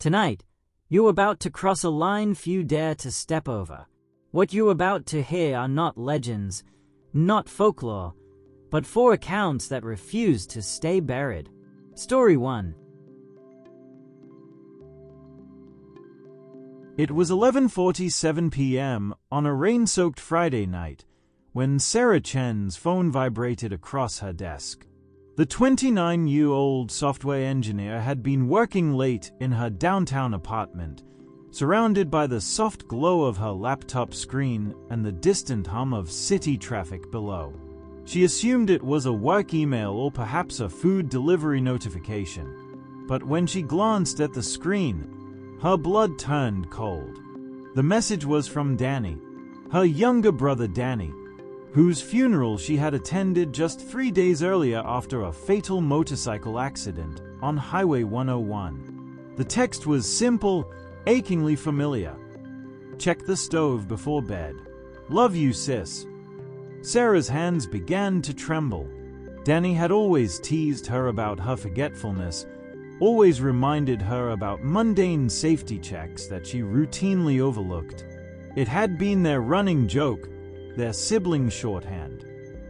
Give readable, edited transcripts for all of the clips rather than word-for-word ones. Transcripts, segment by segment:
Tonight, you're about to cross a line few dare to step over. What you're about to hear are not legends, not folklore, but 4 accounts that refuse to stay buried. Story 1. It was 11:47 p.m. on a rain-soaked Friday night when Sarah Chen's phone vibrated across her desk. The 29-year-old software engineer had been working late in her downtown apartment, surrounded by the soft glow of her laptop screen and the distant hum of city traffic below. She assumed it was a work email or perhaps a food delivery notification, but when she glanced at the screen, her blood turned cold. The message was from Danny, her younger brother Danny, whose funeral she had attended just 3 days earlier after a fatal motorcycle accident on Highway 101. The text was simple, achingly familiar. "Check the stove before bed. Love you, sis." Sarah's hands began to tremble. Danny had always teased her about her forgetfulness, always reminded her about mundane safety checks that she routinely overlooked. It had been their running joke, their sibling shorthand.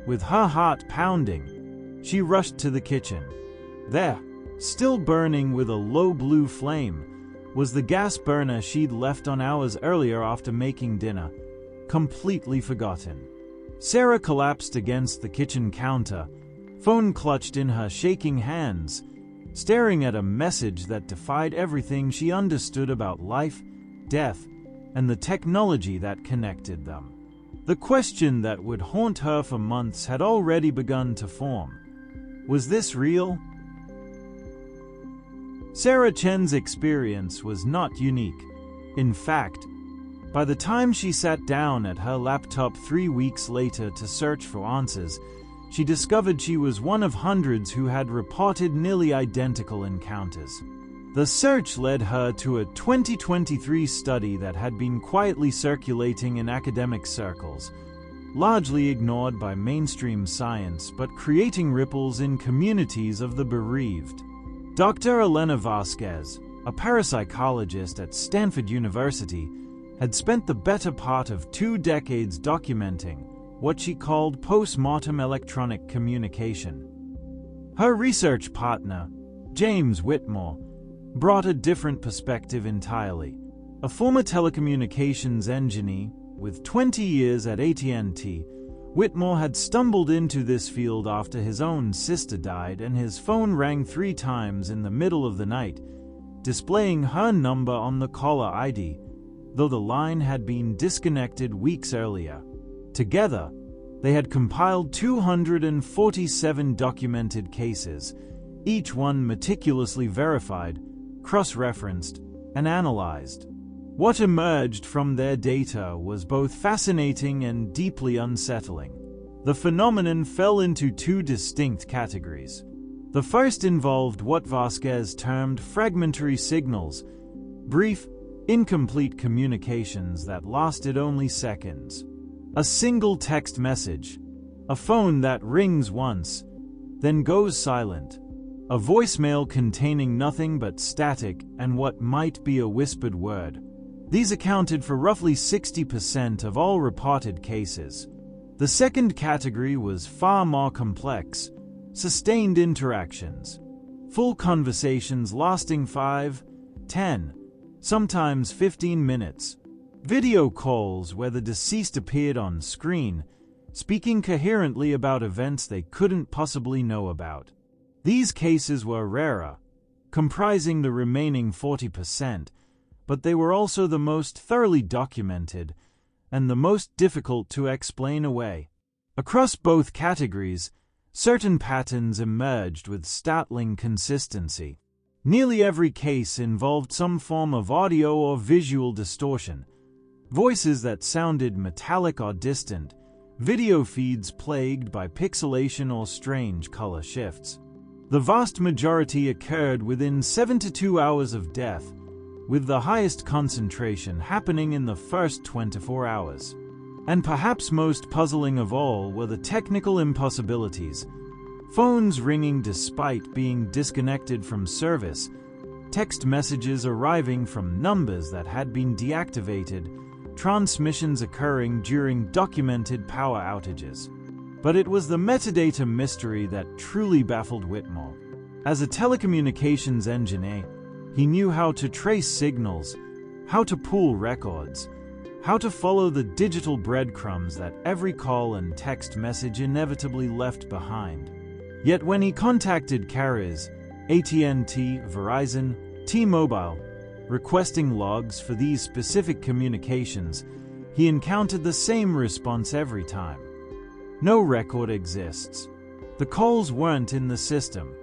With her heart pounding, she rushed to the kitchen. There, still burning with a low blue flame, was the gas burner she'd left on hours earlier after making dinner, completely forgotten. Sarah collapsed against the kitchen counter, phone clutched in her shaking hands, staring at a message that defied everything she understood about life, death, and the technology that connected them. The question that would haunt her for months had already begun to form. Was this real? Sarah Chen's experience was not unique. In fact, by the time she sat down at her laptop 3 weeks later to search for answers, she discovered she was one of hundreds who had reported nearly identical encounters. The search led her to a 2023 study that had been quietly circulating in academic circles, largely ignored by mainstream science but creating ripples in communities of the bereaved. Dr. Elena Vasquez, a parapsychologist at Stanford University, had spent the better part of 2 decades documenting what she called post-mortem electronic communication. Her research partner, James Whitmore, brought a different perspective entirely. A former telecommunications engineer with 20 years at AT&T, Whitmore had stumbled into this field after his own sister died and his phone rang 3 times in the middle of the night, displaying her number on the caller ID, though the line had been disconnected weeks earlier. Together, they had compiled 247 documented cases, each one meticulously verified, cross-referenced, and analyzed. What emerged from their data was both fascinating and deeply unsettling. The phenomenon fell into 2 distinct categories. The first involved what Vasquez termed fragmentary signals, brief, incomplete communications that lasted only seconds. A single text message, a phone that rings once, then goes silent, a voicemail containing nothing but static and what might be a whispered word. These accounted for roughly 60% of all reported cases. The second category was far more complex, sustained interactions. Full conversations lasting 5, 10, sometimes 15 minutes. Video calls where the deceased appeared on screen, speaking coherently about events they couldn't possibly know about. These cases were rarer, comprising the remaining 40%, but they were also the most thoroughly documented and the most difficult to explain away. Across both categories, certain patterns emerged with startling consistency. Nearly every case involved some form of audio or visual distortion, voices that sounded metallic or distant, video feeds plagued by pixelation or strange color shifts. The vast majority occurred within 7 to 2 hours of death, with the highest concentration happening in the first 24 hours. And perhaps most puzzling of all were the technical impossibilities. Phones ringing despite being disconnected from service, text messages arriving from numbers that had been deactivated, transmissions occurring during documented power outages. But it was the metadata mystery that truly baffled Whitmore. As a telecommunications engineer, he knew how to trace signals, how to pool records, how to follow the digital breadcrumbs that every call and text message inevitably left behind. Yet when he contacted carriers, AT&T, Verizon, T-Mobile, requesting logs for these specific communications, he encountered the same response every time. No record exists. The calls weren't in the system.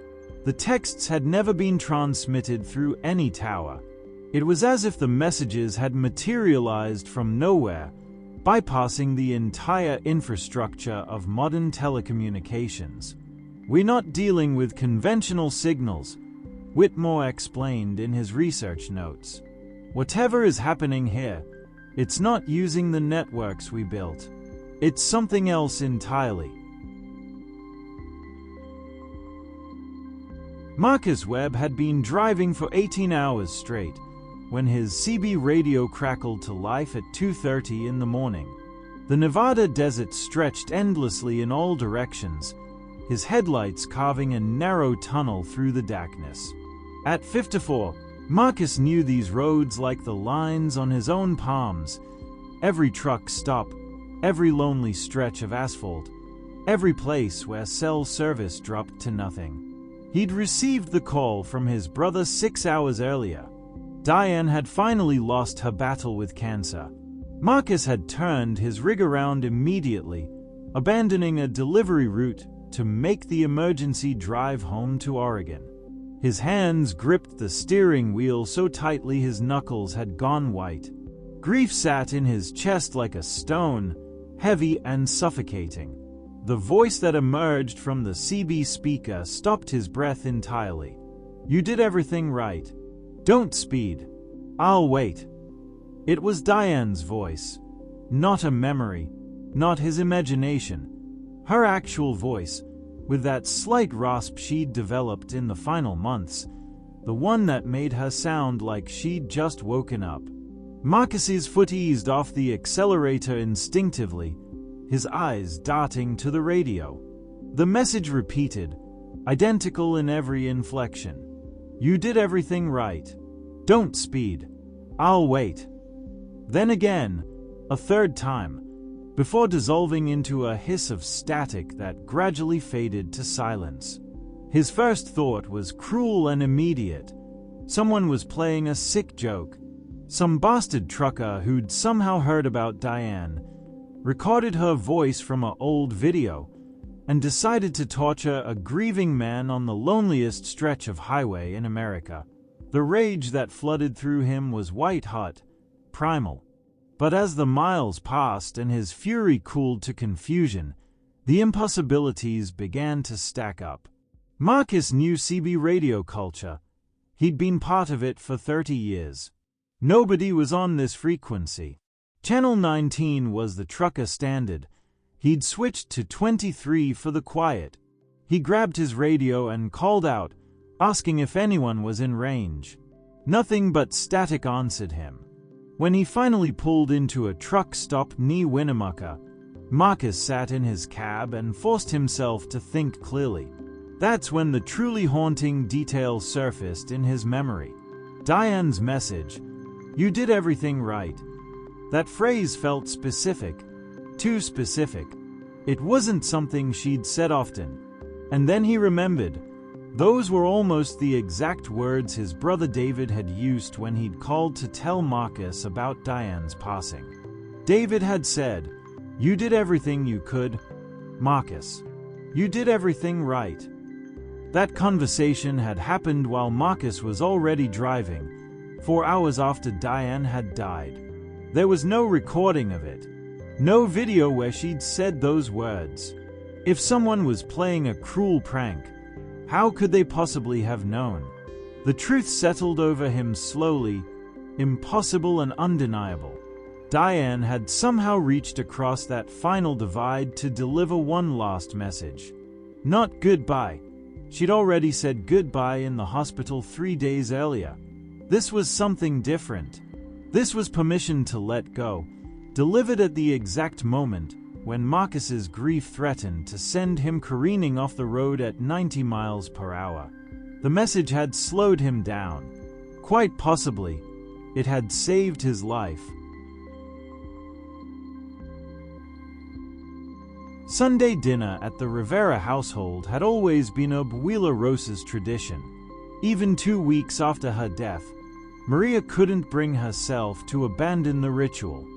The texts had never been transmitted through any tower. It was as if the messages had materialized from nowhere, bypassing the entire infrastructure of modern telecommunications. "We're not dealing with conventional signals," Whitmore explained in his research notes. "Whatever is happening here, it's not using the networks we built. It's something else entirely." Marcus Webb had been driving for 18 hours straight when his CB radio crackled to life at 2:30 in the morning. The Nevada desert stretched endlessly in all directions, his headlights carving a narrow tunnel through the darkness. At 54, Marcus knew these roads like the lines on his own palms. Every truck stop, every lonely stretch of asphalt, every place where cell service dropped to nothing. He'd received the call from his brother 6 hours earlier. Diane had finally lost her battle with cancer. Marcus had turned his rig around immediately, abandoning a delivery route to make the emergency drive home to Oregon. His hands gripped the steering wheel so tightly his knuckles had gone white. Grief sat in his chest like a stone, heavy and suffocating. The voice that emerged from the CB speaker stopped his breath entirely. "You did everything right. Don't speed. I'll wait." It was Diane's voice, not a memory, not his imagination. Her actual voice, with that slight rasp she'd developed in the final months, the one that made her sound like she'd just woken up. Marcus's foot eased off the accelerator instinctively, his eyes darting to the radio. The message repeated, identical in every inflection. "You did everything right. Don't speed. I'll wait." Then again, a third time, before dissolving into a hiss of static that gradually faded to silence. His first thought was cruel and immediate. Someone was playing a sick joke. Some bastard trucker who'd somehow heard about Diane, recorded her voice from an old video, and decided to torture a grieving man on the loneliest stretch of highway in America. The rage that flooded through him was white-hot, primal. But as the miles passed and his fury cooled to confusion, the impossibilities began to stack up. Marcus knew CB radio culture. He'd been part of it for 30 years. Nobody was on this frequency. Channel 19 was the trucker standard. He'd switched to 23 for the quiet. He grabbed his radio and called out, asking if anyone was in range. Nothing but static answered him. When he finally pulled into a truck stop near Winnemucca, Marcus sat in his cab and forced himself to think clearly. That's when the truly haunting detail surfaced in his memory. Diane's message, "You did everything right." That phrase felt specific, too specific. It wasn't something she'd said often. And then he remembered. Those were almost the exact words his brother David had used when he'd called to tell Marcus about Diane's passing. David had said, "You did everything you could, Marcus. You did everything right." That conversation had happened while Marcus was already driving, 4 hours after Diane had died. There was no recording of it, no video where she'd said those words. If someone was playing a cruel prank, how could they possibly have known? The truth settled over him slowly, impossible and undeniable. Diane had somehow reached across that final divide to deliver one last message. Not goodbye. She'd already said goodbye in the hospital 3 days earlier. This was something different. This was permission to let go, delivered at the exact moment when Marcus's grief threatened to send him careening off the road at 90 miles per hour. The message had slowed him down. Quite possibly, it had saved his life. Sunday dinner at the Rivera household had always been Abuela Rosa's tradition. Even 2 weeks after her death, Maria couldn't bring herself to abandon the ritual.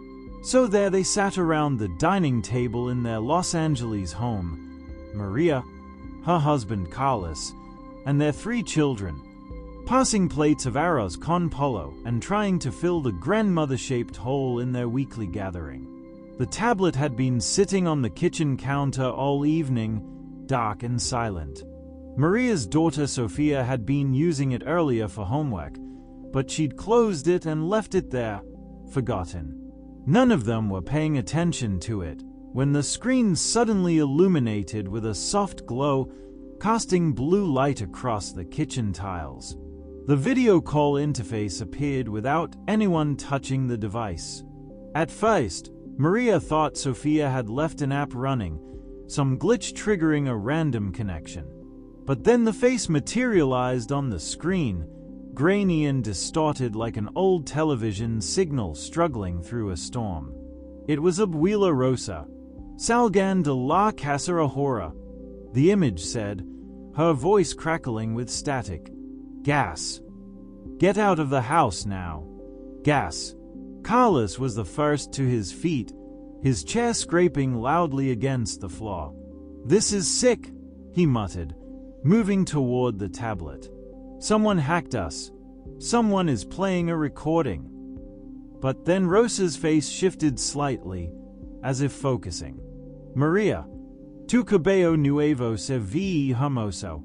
So there they sat around the dining table in their Los Angeles home, Maria, her husband Carlos, and their 3 children, passing plates of arroz con pollo and trying to fill the grandmother-shaped hole in their weekly gathering. The tablet had been sitting on the kitchen counter all evening, dark and silent. Maria's daughter Sofia had been using it earlier for homework, but she'd closed it and left it there, forgotten. None of them were paying attention to it when the screen suddenly illuminated with a soft glow, casting blue light across the kitchen tiles. The video call interface appeared without anyone touching the device. At first, Maria thought Sofia had left an app running, some glitch triggering a random connection. But then the face materialized on the screen, grainy and distorted like an old television signal struggling through a storm. It was Abuela Rosa, Salgan de la Casa Ahora, the image said, her voice crackling with static. Gas. Get out of the house now. Gas. Carlos was the first to his feet, his chair scraping loudly against the floor. This is sick, he muttered, moving toward the tablet. Someone hacked us. Someone is playing a recording. But then Rosa's face shifted slightly, as if focusing. Maria, tu cabello nuevo se ve hermoso.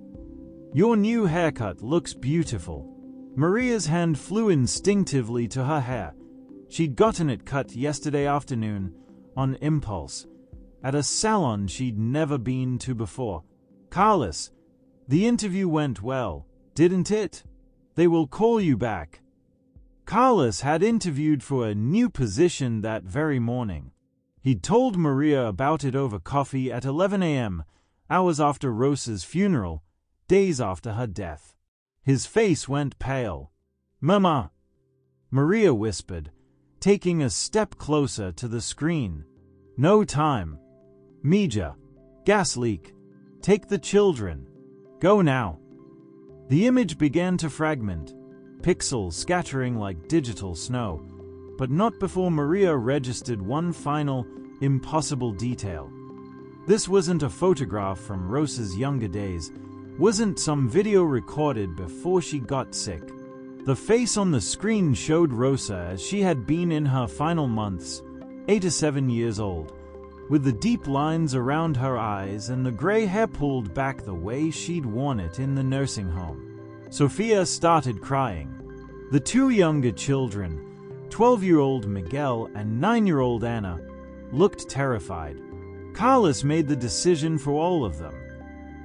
Your new haircut looks beautiful. Maria's hand flew instinctively to her hair. She'd gotten it cut yesterday afternoon, on impulse, at a salon she'd never been to before. Carlos, the interview went well, didn't it? They will call you back. Carlos had interviewed for a new position that very morning. He'd told Maria about it over coffee at 11 a.m., hours after Rosa's funeral, days after her death. His face went pale. Mama, Maria whispered, taking a step closer to the screen. No time. Mija. Gas leak. Take the children. Go now. The image began to fragment, pixels scattering like digital snow, but not before Maria registered one final, impossible detail. This wasn't a photograph from Rosa's younger days, wasn't some video recorded before she got sick. The face on the screen showed Rosa as she had been in her final months, 8 to 7 years old, with the deep lines around her eyes and the gray hair pulled back the way she'd worn it in the nursing home. Sofia started crying. The 2 younger children, 12-year-old Miguel and 9-year-old Anna, looked terrified. Carlos made the decision for all of them,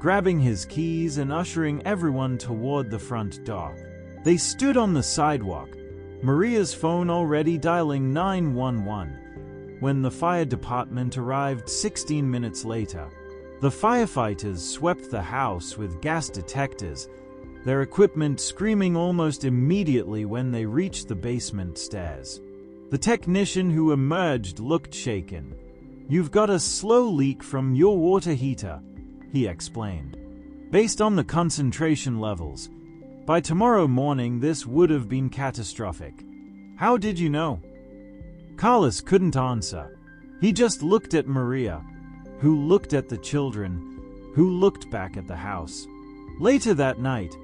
grabbing his keys and ushering everyone toward the front door. They stood on the sidewalk, Maria's phone already dialing 911, when the fire department arrived 16 minutes later. The firefighters swept the house with gas detectors, their equipment screaming almost immediately when they reached the basement stairs. The technician who emerged looked shaken. "You've got a slow leak from your water heater," he explained. "Based on the concentration levels, by tomorrow morning this would have been catastrophic." "How did you know?" Carlos couldn't answer. He just looked at Maria, who looked at the children, who looked back at the house. Later that night,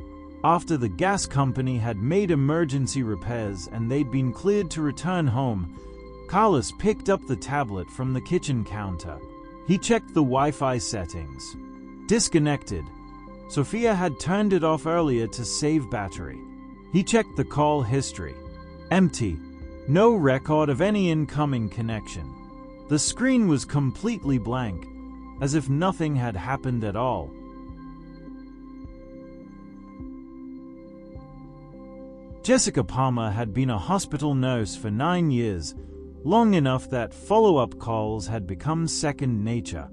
after the gas company had made emergency repairs and they'd been cleared to return home, Carlos picked up the tablet from the kitchen counter. He checked the Wi-Fi settings. Disconnected. Sofia had turned it off earlier to save battery. He checked the call history. Empty. No record of any incoming connection. The screen was completely blank, as if nothing had happened at all. Jessica Palmer had been a hospital nurse for 9 years, long enough that follow-up calls had become second nature.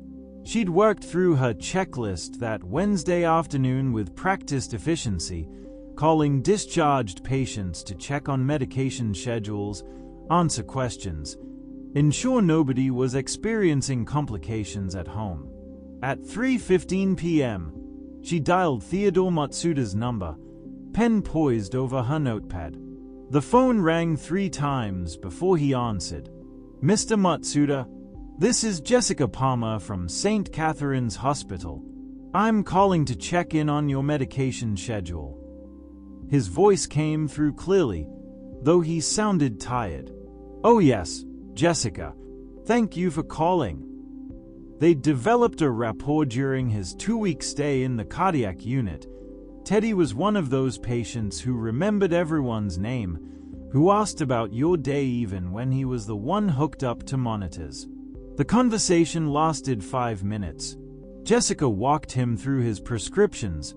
She'd worked through her checklist that Wednesday afternoon with practiced efficiency, calling discharged patients to check on medication schedules, answer questions, ensure nobody was experiencing complications at home. At 3:15 p.m., she dialed Theodore Matsuda's number, pen poised over her notepad. The phone rang 3 times before he answered. "Mr. Matsuda, this is Jessica Palmer from St. Catherine's Hospital. I'm calling to check in on your medication schedule." His voice came through clearly, though he sounded tired. "Oh yes, Jessica. Thank you for calling." They'd developed a rapport during his 2-week stay in the cardiac unit. Teddy was one of those patients who remembered everyone's name, who asked about your day even when he was the one hooked up to monitors. The conversation lasted 5 minutes. Jessica walked him through his prescriptions,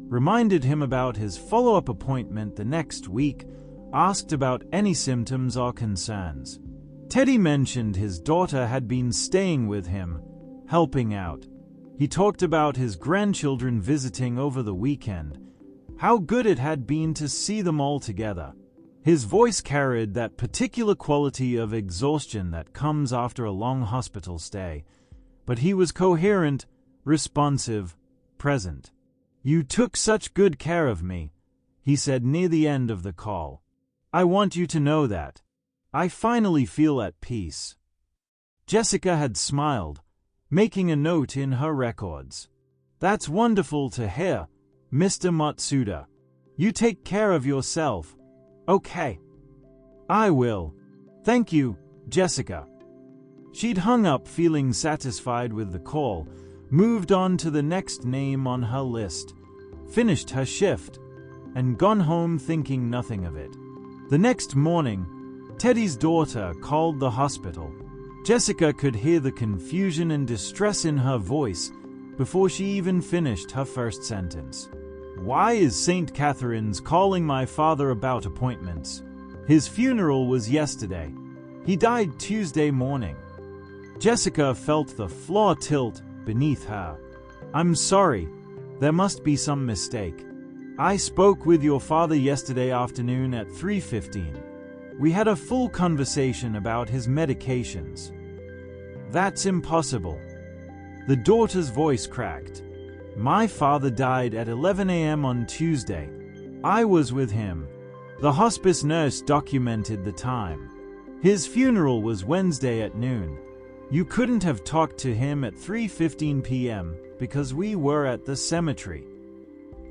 reminded him about his follow-up appointment the next week, asked about any symptoms or concerns. Teddy mentioned his daughter had been staying with him, helping out. He talked about his grandchildren visiting over the weekend, how good it had been to see them all together. His voice carried that particular quality of exhaustion that comes after a long hospital stay, but he was coherent, responsive, present. "You took such good care of me," he said near the end of the call. "I want you to know that. I finally feel at peace." Jessica had smiled, making a note in her records. "That's wonderful to hear, Mr. Matsuda. You take care of yourself, okay?" "I will. Thank you, Jessica." She'd hung up feeling satisfied with the call, moved on to the next name on her list, finished her shift, and gone home thinking nothing of it. The next morning, Teddy's daughter called the hospital. Jessica could hear the confusion and distress in her voice before she even finished her first sentence. "Why is St. Catherine's calling my father about appointments? His funeral was yesterday. He died Tuesday morning." Jessica felt the floor tilt beneath her. "I'm sorry. There must be some mistake. I spoke with your father yesterday afternoon at 3:15. We had a full conversation about his medications." "That's impossible." The daughter's voice cracked. "My father died at 11 a.m. on Tuesday. I was with him. The hospice nurse documented the time. His funeral was Wednesday at noon. You couldn't have talked to him at 3:15 p.m. because we were at the cemetery."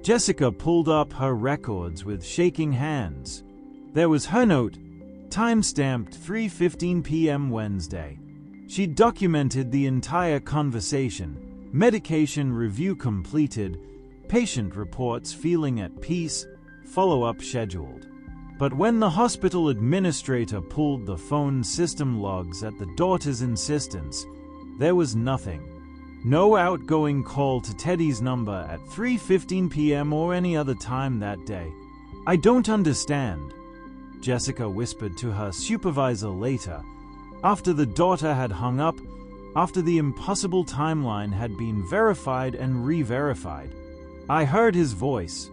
Jessica pulled up her records with shaking hands. There was her note, time-stamped 3:15 p.m. Wednesday. She documented the entire conversation, medication review completed, patient reports feeling at peace, follow-up scheduled. But when the hospital administrator pulled the phone system logs at the daughter's insistence, there was nothing. No outgoing call to Teddy's number at 3:15 p.m. or any other time that day. "I don't understand," Jessica whispered to her supervisor later, after the daughter had hung up, after the impossible timeline had been verified and re-verified. "I heard his voice.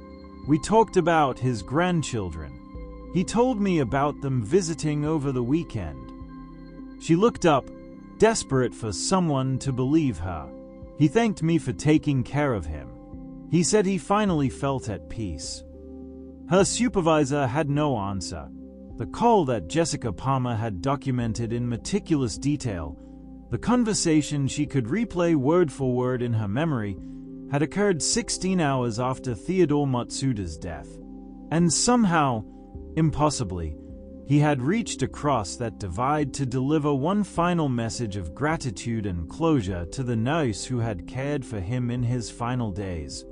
We talked about his grandchildren. He told me about them visiting over the weekend." She looked up, desperate for someone to believe her. "He thanked me for taking care of him. He said he finally felt at peace." Her supervisor had no answer. The call that Jessica Palmer had documented in meticulous detail, the conversation she could replay word for word in her memory, had occurred 16 hours after Theodore Matsuda's death. And somehow, impossibly, he had reached across that divide to deliver one final message of gratitude and closure to the nurse who had cared for him in his final days.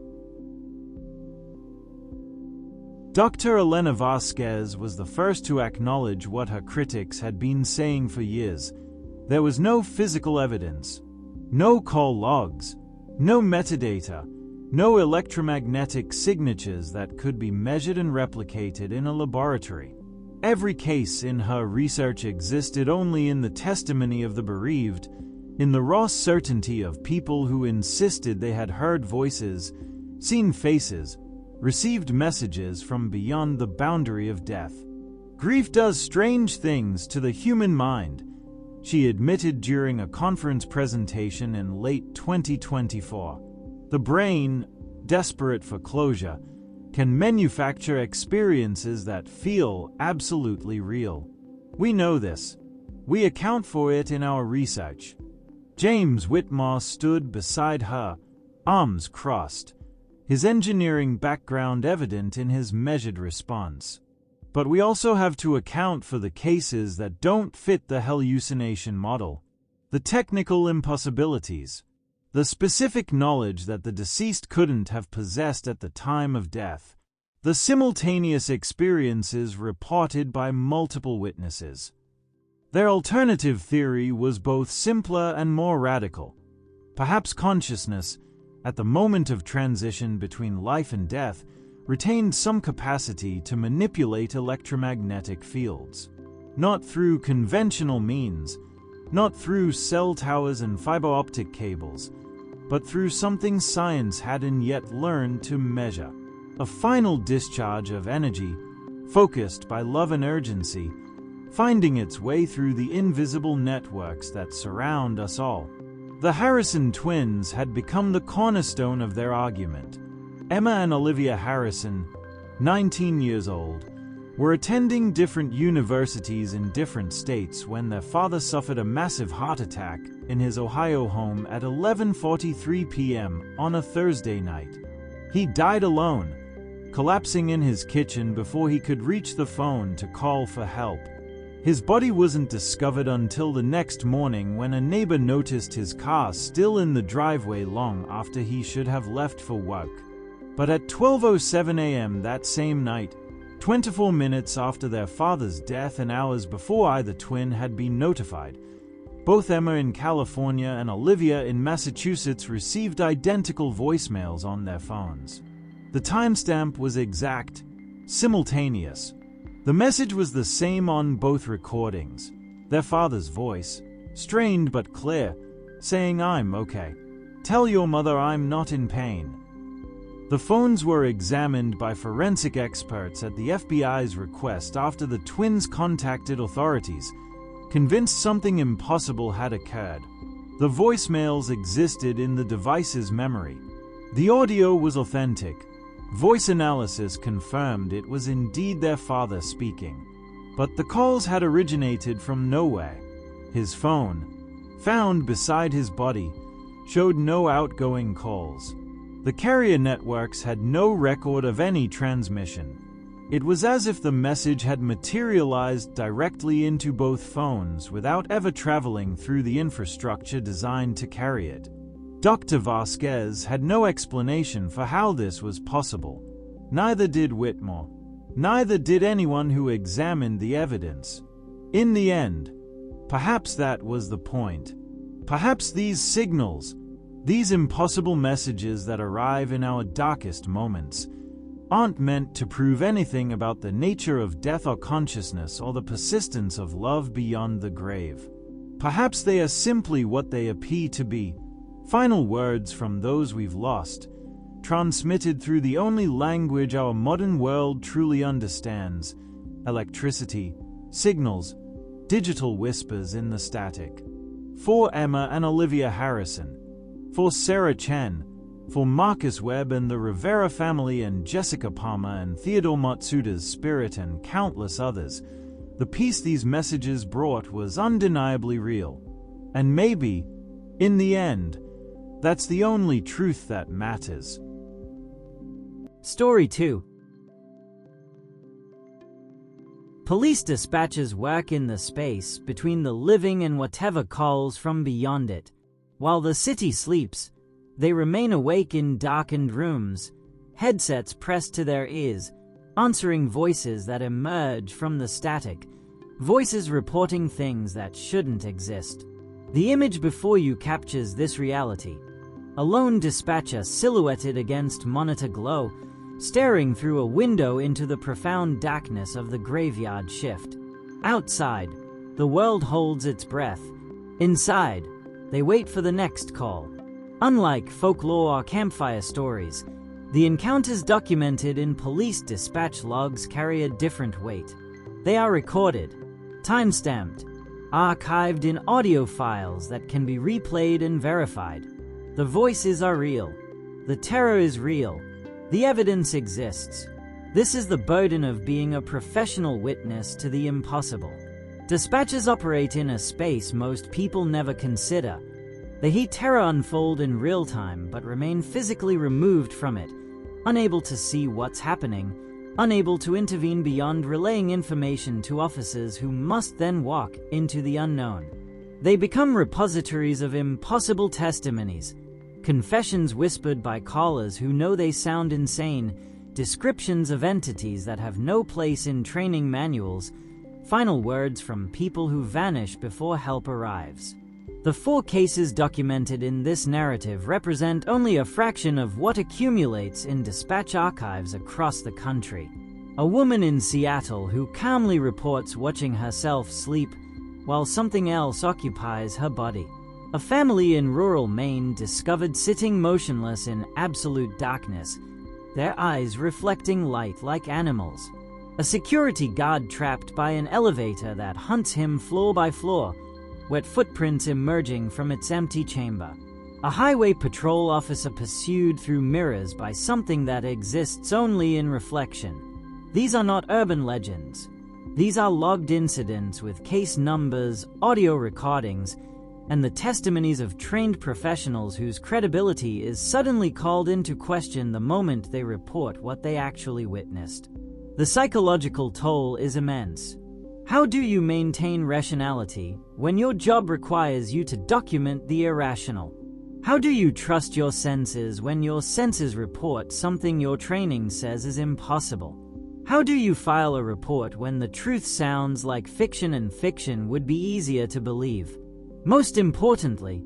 Dr. Elena Vasquez was the first to acknowledge what her critics had been saying for years. There was no physical evidence, no call logs, no metadata, No electromagnetic signatures that could be measured and replicated in a laboratory. Every case in her research existed only in the testimony of the bereaved, in the raw certainty of people who insisted they had heard voices, seen faces, received messages from beyond the boundary of death. Grief does strange things to the human mind, she admitted during a conference presentation in late 2024. The brain, desperate for closure, can manufacture experiences that feel absolutely real. We know this. We account for it in our research. James Whitmore stood beside her, arms crossed, his engineering background evident in his measured response. But we also have to account for the cases that don't fit the hallucination model, the technical impossibilities, the specific knowledge that the deceased couldn't have possessed at the time of death, the simultaneous experiences reported by multiple witnesses. Their alternative theory was both simpler and more radical. Perhaps consciousness, at the moment of transition between life and death, retained some capacity to manipulate electromagnetic fields. Not through conventional means, not through cell towers and fiber optic cables, but through something science hadn't yet learned to measure. A final discharge of energy, focused by love and urgency, finding its way through the invisible networks that surround us all. The Harrison twins had become the cornerstone of their argument. Emma and Olivia Harrison, 19 years old, were attending different universities in different states when their father suffered a massive heart attack in his Ohio home at 11:43 p.m. on a Thursday night. He died alone, collapsing in his kitchen before he could reach the phone to call for help. His body wasn't discovered until the next morning when a neighbor noticed his car still in the driveway long after he should have left for work. But at 12:07 a.m. that same night, 24 minutes after their father's death and hours before either twin had been notified, both Emma in California and Olivia in Massachusetts received identical voicemails on their phones. The timestamp was exact, simultaneous. The message was the same on both recordings. Their father's voice, strained but clear, saying, "I'm okay. Tell your mother I'm not in pain." The phones were examined by forensic experts at the FBI's request after the twins contacted authorities, convinced something impossible had occurred. The voicemails existed in the device's memory. The audio was authentic. Voice analysis confirmed it was indeed their father speaking. But the calls had originated from nowhere. His phone, found beside his body, showed no outgoing calls. The carrier networks had no record of any transmission. It was as if the message had materialized directly into both phones without ever traveling through the infrastructure designed to carry it. Dr. Vasquez had no explanation for how this was possible. Neither did Whitmore. Neither did anyone who examined the evidence. In the end, perhaps that was the point. Perhaps these signals, these impossible messages that arrive in our darkest moments, aren't meant to prove anything about the nature of death or consciousness or the persistence of love beyond the grave. Perhaps they are simply what they appear to be, final words from those we've lost, transmitted through the only language our modern world truly understands: electricity, signals, digital whispers in the static. For Emma and Olivia Harrison, for Sarah Chen, for Marcus Webb and the Rivera family and Jessica Palmer and Theodore Matsuda's spirit and countless others, the peace these messages brought was undeniably real. And maybe, in the end, that's the only truth that matters. Story 2. Police dispatchers work in the space between the living and whatever calls from beyond it. While the city sleeps, they remain awake in darkened rooms, headsets pressed to their ears, answering voices that emerge from the static, voices reporting things that shouldn't exist. The image before you captures this reality. a lone dispatcher silhouetted against monitor glow, staring through a window into the profound darkness of the graveyard shift. Outside, the world holds its breath. Inside, they wait for the next call. Unlike folklore or campfire stories, the encounters documented in police dispatch logs carry a different weight. They are recorded, time-stamped, archived in audio files that can be replayed and verified. The voices are real. The terror is real. The evidence exists. This is the burden of being a professional witness to the impossible. Dispatchers operate in a space most people never consider. They see terror unfold in real time but remain physically removed from it, unable to see what's happening, unable to intervene beyond relaying information to officers who must then walk into the unknown. They become repositories of impossible testimonies, confessions whispered by callers who know they sound insane, descriptions of entities that have no place in training manuals, final words from people who vanish before help arrives. The 4 cases documented in this narrative represent only a fraction of what accumulates in dispatch archives across the country. A woman in Seattle who calmly reports watching herself sleep while something else occupies her body. A family in rural Maine discovered sitting motionless in absolute darkness, their eyes reflecting light like animals. A security guard trapped by an elevator that hunts him floor by floor, wet footprints emerging from its empty chamber. A highway patrol officer pursued through mirrors by something that exists only in reflection. These are not urban legends. These are logged incidents with case numbers, audio recordings, and the testimonies of trained professionals whose credibility is suddenly called into question the moment they report what they actually witnessed. The psychological toll is immense. How do you maintain rationality when your job requires you to document the irrational? How do you trust your senses when your senses report something your training says is impossible? How do you file a report when the truth sounds like fiction and fiction would be easier to believe? Most importantly,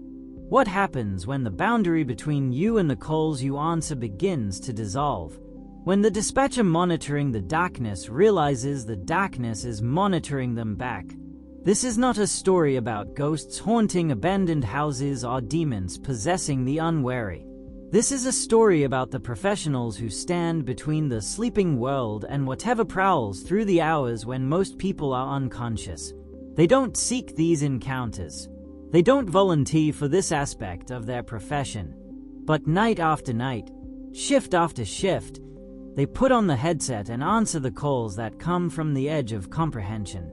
what happens when the boundary between you and the calls you answer begins to dissolve? When the dispatcher monitoring the darkness realizes the darkness is monitoring them back. This is not a story about ghosts haunting abandoned houses or demons possessing the unwary. This is a story about the professionals who stand between the sleeping world and whatever prowls through the hours when most people are unconscious. They don't seek these encounters. They don't volunteer for this aspect of their profession. But night after night, shift after shift, they put on the headset and answer the calls that come from the edge of comprehension.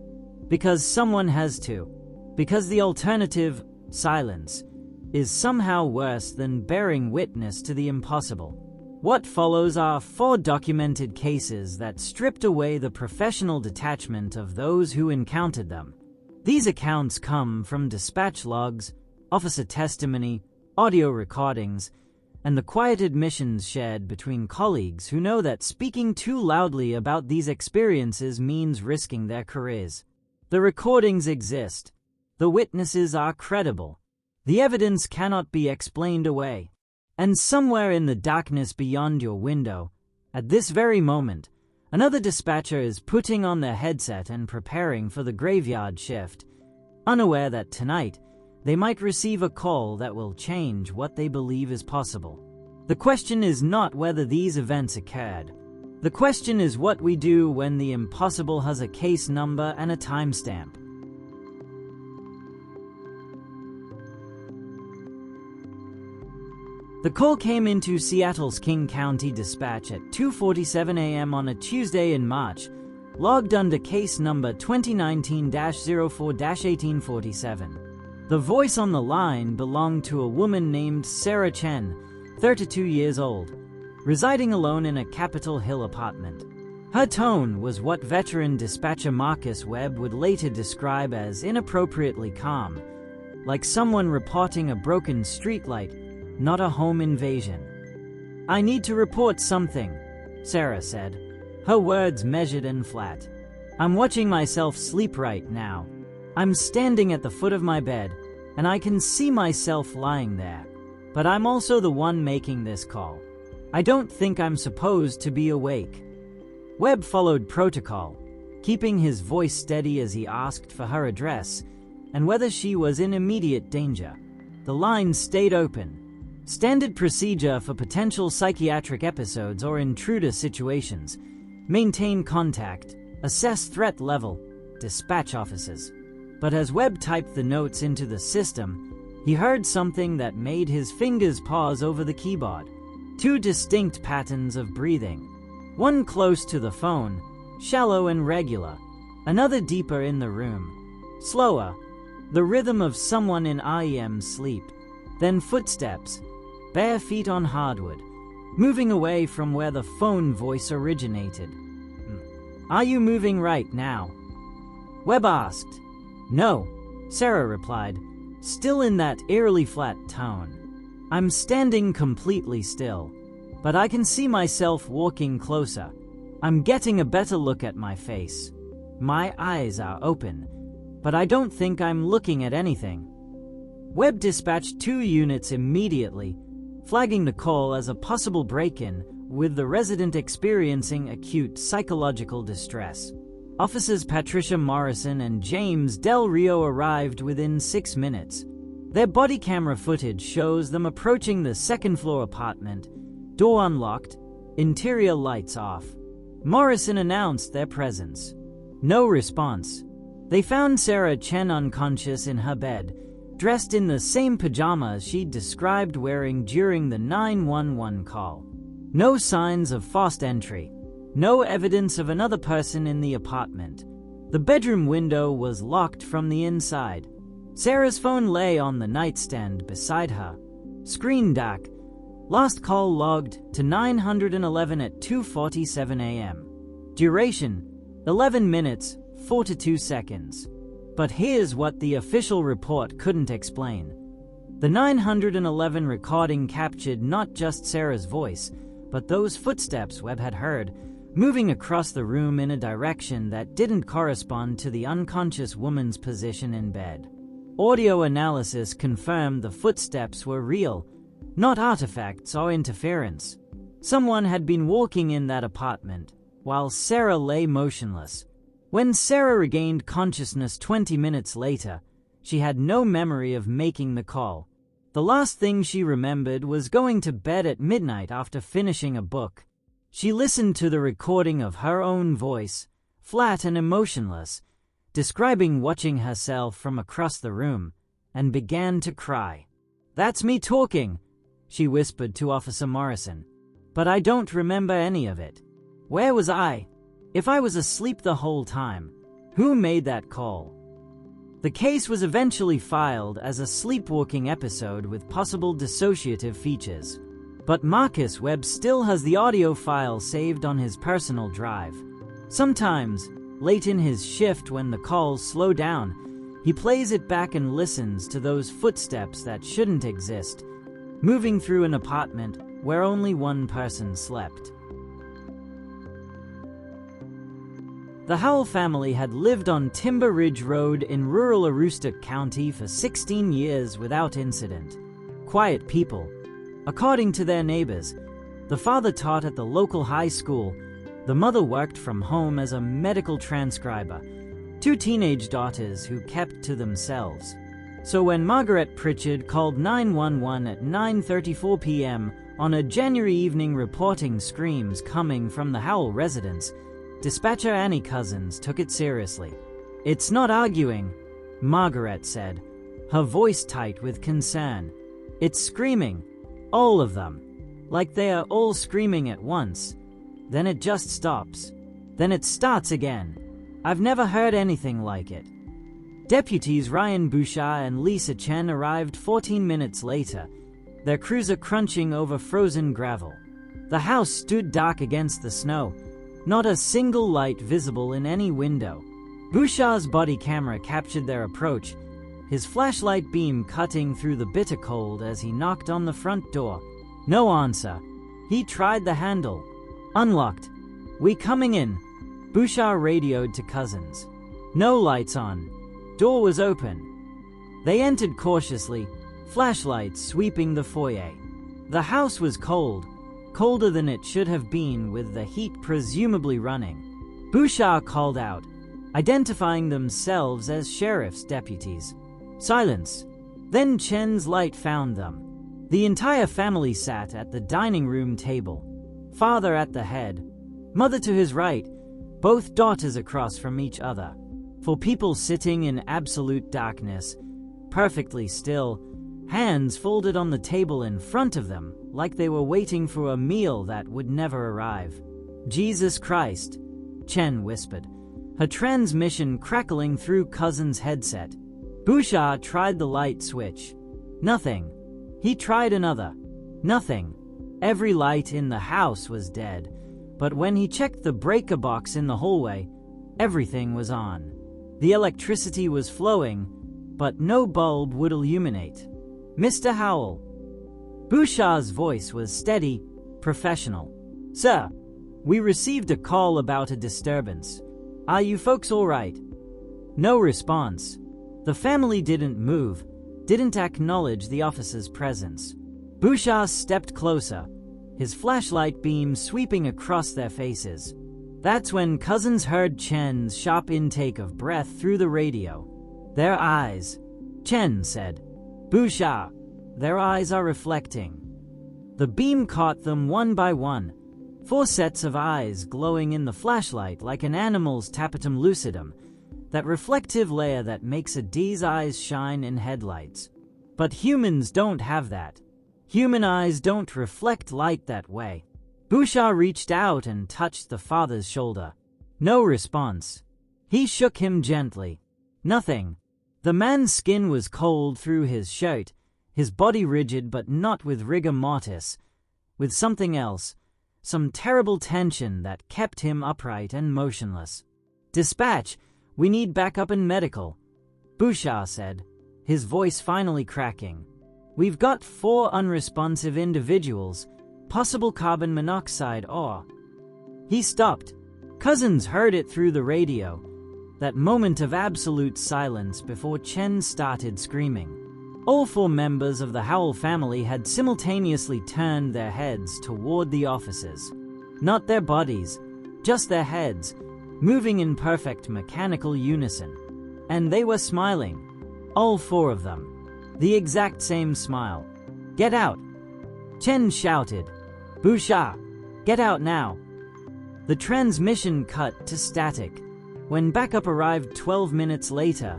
Because someone has to. Because the alternative, silence, is somehow worse than bearing witness to the impossible. What follows are 4 documented cases that stripped away the professional detachment of those who encountered them. These accounts come from dispatch logs, officer testimony, audio recordings, and the quiet admissions shared between colleagues who know that speaking too loudly about these experiences means risking their careers. The recordings exist. The witnesses are credible. The evidence cannot be explained away. And somewhere in the darkness beyond your window, at this very moment, another dispatcher is putting on their headset and preparing for the graveyard shift, unaware that tonight, they might receive a call that will change what they believe is possible. The question is not whether these events occurred. The question is what we do when the impossible has a case number and a timestamp. The call came into Seattle's King County Dispatch at 2:47 a.m. on a Tuesday in March, logged under case number 2019-04-1847. The voice on the line belonged to a woman named Sarah Chen, 32 years old, residing alone in a Capitol Hill apartment. Her tone was what veteran dispatcher Marcus Webb would later describe as inappropriately calm, like someone reporting a broken streetlight, not a home invasion. "I need to report something," Sarah said, her words measured and flat. "I'm watching myself sleep right now. I'm standing at the foot of my bed, and I can see myself lying there. but I'm also the one making this call. I don't think I'm supposed to be awake." Webb followed protocol, keeping his voice steady as he asked for her address and whether she was in immediate danger. The line stayed open. Standard procedure for potential psychiatric episodes or intruder situations. Maintain contact. Assess threat level. Dispatch officers. But as Webb typed the notes into the system, he heard something that made his fingers pause over the keyboard. Two distinct patterns of breathing. One close to the phone, shallow and regular. Another deeper in the room, slower, the rhythm of someone in REM sleep. Then footsteps, bare feet on hardwood, moving away from where the phone voice originated. "Are you moving right now?" Webb asked. "No," Sarah replied, still in that eerily flat tone. "I'm standing completely still, but I can see myself walking closer. I'm getting a better look at my face. My eyes are open, but I don't think I'm looking at anything." Webb dispatched 2 units immediately, flagging the call as a possible break-in, with the resident experiencing acute psychological distress. Officers Patricia Morrison and James Del Rio arrived within 6 minutes. Their body camera footage shows them approaching the second-floor apartment, door unlocked, interior lights off. Morrison announced their presence. No response. They found Sarah Chen unconscious in her bed, dressed in the same pajamas she'd described wearing during the 911 call. No signs of forced entry. No evidence of another person in the apartment. The bedroom window was locked from the inside. Sarah's phone lay on the nightstand beside her. Screen dark. Last call logged to 911 at 2:47 a.m. Duration, 11 minutes, 42 seconds. But here's what the official report couldn't explain. The 911 recording captured not just Sarah's voice, but those footsteps Webb had heard, moving across the room in a direction that didn't correspond to the unconscious woman's position in bed. Audio analysis confirmed the footsteps were real, not artifacts or interference. Someone had been walking in that apartment, while Sarah lay motionless. When Sarah regained consciousness 20 minutes later, she had no memory of making the call. The last thing she remembered was going to bed at midnight after finishing a book. She listened to the recording of her own voice, flat and emotionless, describing watching herself from across the room, and began to cry. "That's me talking," she whispered to Officer Morrison. "But I don't remember any of it. Where was I? If I was asleep the whole time, who made that call?" The case was eventually filed as a sleepwalking episode with possible dissociative features. But Marcus Webb still has the audio file saved on his personal drive. Sometimes, late in his shift when the calls slow down, he plays it back and listens to those footsteps that shouldn't exist, moving through an apartment where only one person slept. The Howell family had lived on Timber Ridge Road in rural Aroostook County for 16 years without incident. Quiet people. According to their neighbors, the father taught at the local high school, the mother worked from home as a medical transcriber, 2 teenage daughters who kept to themselves. So when Margaret Pritchard called 911 at 9:34 p.m. on a January evening reporting screams coming from the Howell residence, dispatcher Annie Cousins took it seriously. "It's not arguing," Margaret said, her voice tight with concern. "It's screaming. All of them. Like they are all screaming at once. Then it just stops. Then it starts again. I've never heard anything like it." Deputies Ryan Bouchard and Lisa Chen arrived 14 minutes later, their cruiser crunching over frozen gravel. The house stood dark against the snow, not a single light visible in any window. Bouchard's body camera captured their approach, his flashlight beam cutting through the bitter cold as he knocked on the front door. No answer. He tried the handle. Unlocked. "We coming in," Bouchard radioed to Cousins. No lights on. Door was open. They entered cautiously, flashlights sweeping the foyer. The house was cold, colder than it should have been with the heat presumably running. Bouchard called out, identifying themselves as sheriff's deputies. Silence. Then Chen's light found them. The entire family sat at the dining room table. Father at the head, mother to his right, both daughters across from each other. For people sitting in absolute darkness, perfectly still, hands folded on the table in front of them, like they were waiting for a meal that would never arrive. Jesus Christ, Chen whispered, her transmission crackling through Cousin's headset. Bouchard tried the light switch. Nothing. He tried another. Nothing. Every light in the house was dead, but when he checked the breaker box in the hallway, everything was on. The electricity was flowing, but no bulb would illuminate. Mr. Howell. Bouchard's voice was steady, professional. Sir, we received a call about a disturbance. Are you folks all right? No response. The family didn't move, didn't acknowledge the officer's presence. Bouchard stepped closer, his flashlight beam sweeping across their faces. That's when Cousins heard Chen's sharp intake of breath through the radio. Their eyes, Chen said. Bouchard, their eyes are reflecting. The beam caught them one by one, 4 sets of eyes glowing in the flashlight like an animal's tapetum lucidum, that reflective layer that makes a dee's eyes shine in headlights. But humans don't have that. Human eyes don't reflect light that way. Bouchard reached out and touched the father's shoulder. No response. He shook him gently. Nothing. The man's skin was cold through his shirt, his body rigid but not with rigor mortis, with something else, some terrible tension that kept him upright and motionless. Dispatch, we need backup and medical, Bouchard said, his voice finally cracking. We've got 4 unresponsive individuals, possible carbon monoxide or... He stopped. Cousins heard it through the radio, that moment of absolute silence before Chen started screaming. All 4 members of the Howell family had simultaneously turned their heads toward the officers. Not their bodies, just their heads, moving in perfect mechanical unison. And they were smiling. All 4 of them. The exact same smile. Get out! Chen shouted. Bouchard, get out now! The transmission cut to static. When backup arrived 12 minutes later,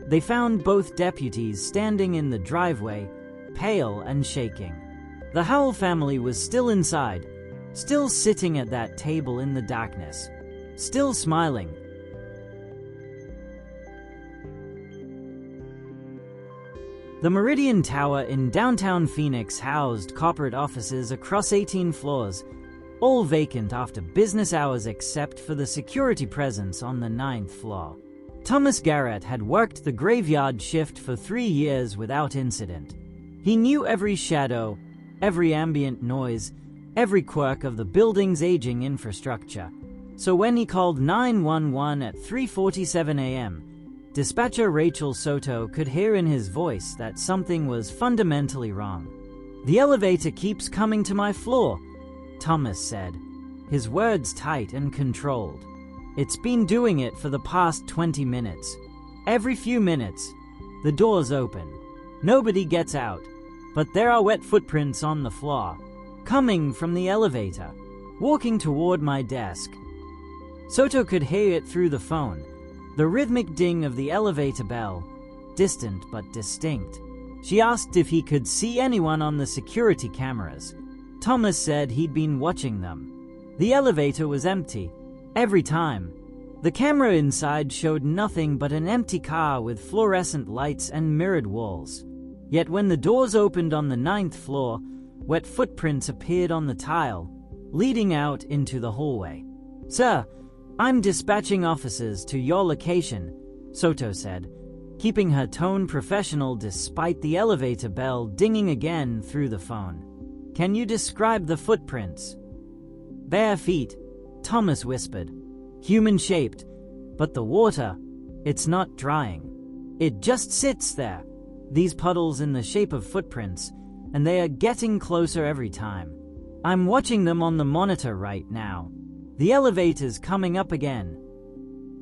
they found both deputies standing in the driveway, pale and shaking. The Howell family was still inside, still sitting at that table in the darkness, still smiling. The Meridian Tower in downtown Phoenix housed corporate offices across 18 floors, all vacant after business hours except for the security presence on the 9th floor. Thomas Garrett had worked the graveyard shift for 3 years without incident. He knew every shadow, every ambient noise, every quirk of the building's aging infrastructure. So when he called 911 at 3:47 a.m., dispatcher Rachel Soto could hear in his voice that something was fundamentally wrong. The elevator keeps coming to my floor, Thomas said, his words tight and controlled. It's been doing it for the past 20 minutes. Every few minutes, the doors open. Nobody gets out, but there are wet footprints on the floor, coming from the elevator, walking toward my desk. Soto could hear it through the phone, the rhythmic ding of the elevator bell, distant but distinct. She asked if he could see anyone on the security cameras. Thomas said he'd been watching them. The elevator was empty. Every time. The camera inside showed nothing but an empty car with fluorescent lights and mirrored walls. Yet when the doors opened on the 9th floor, wet footprints appeared on the tile, leading out into the hallway. Sir, I'm dispatching officers to your location, Soto said, keeping her tone professional despite the elevator bell dinging again through the phone. Can you describe the footprints? Bare feet, Thomas whispered. Human-shaped, but the water, it's not drying. It just sits there, these puddles in the shape of footprints, and they are getting closer every time. I'm watching them on the monitor right now. The elevator's coming up again.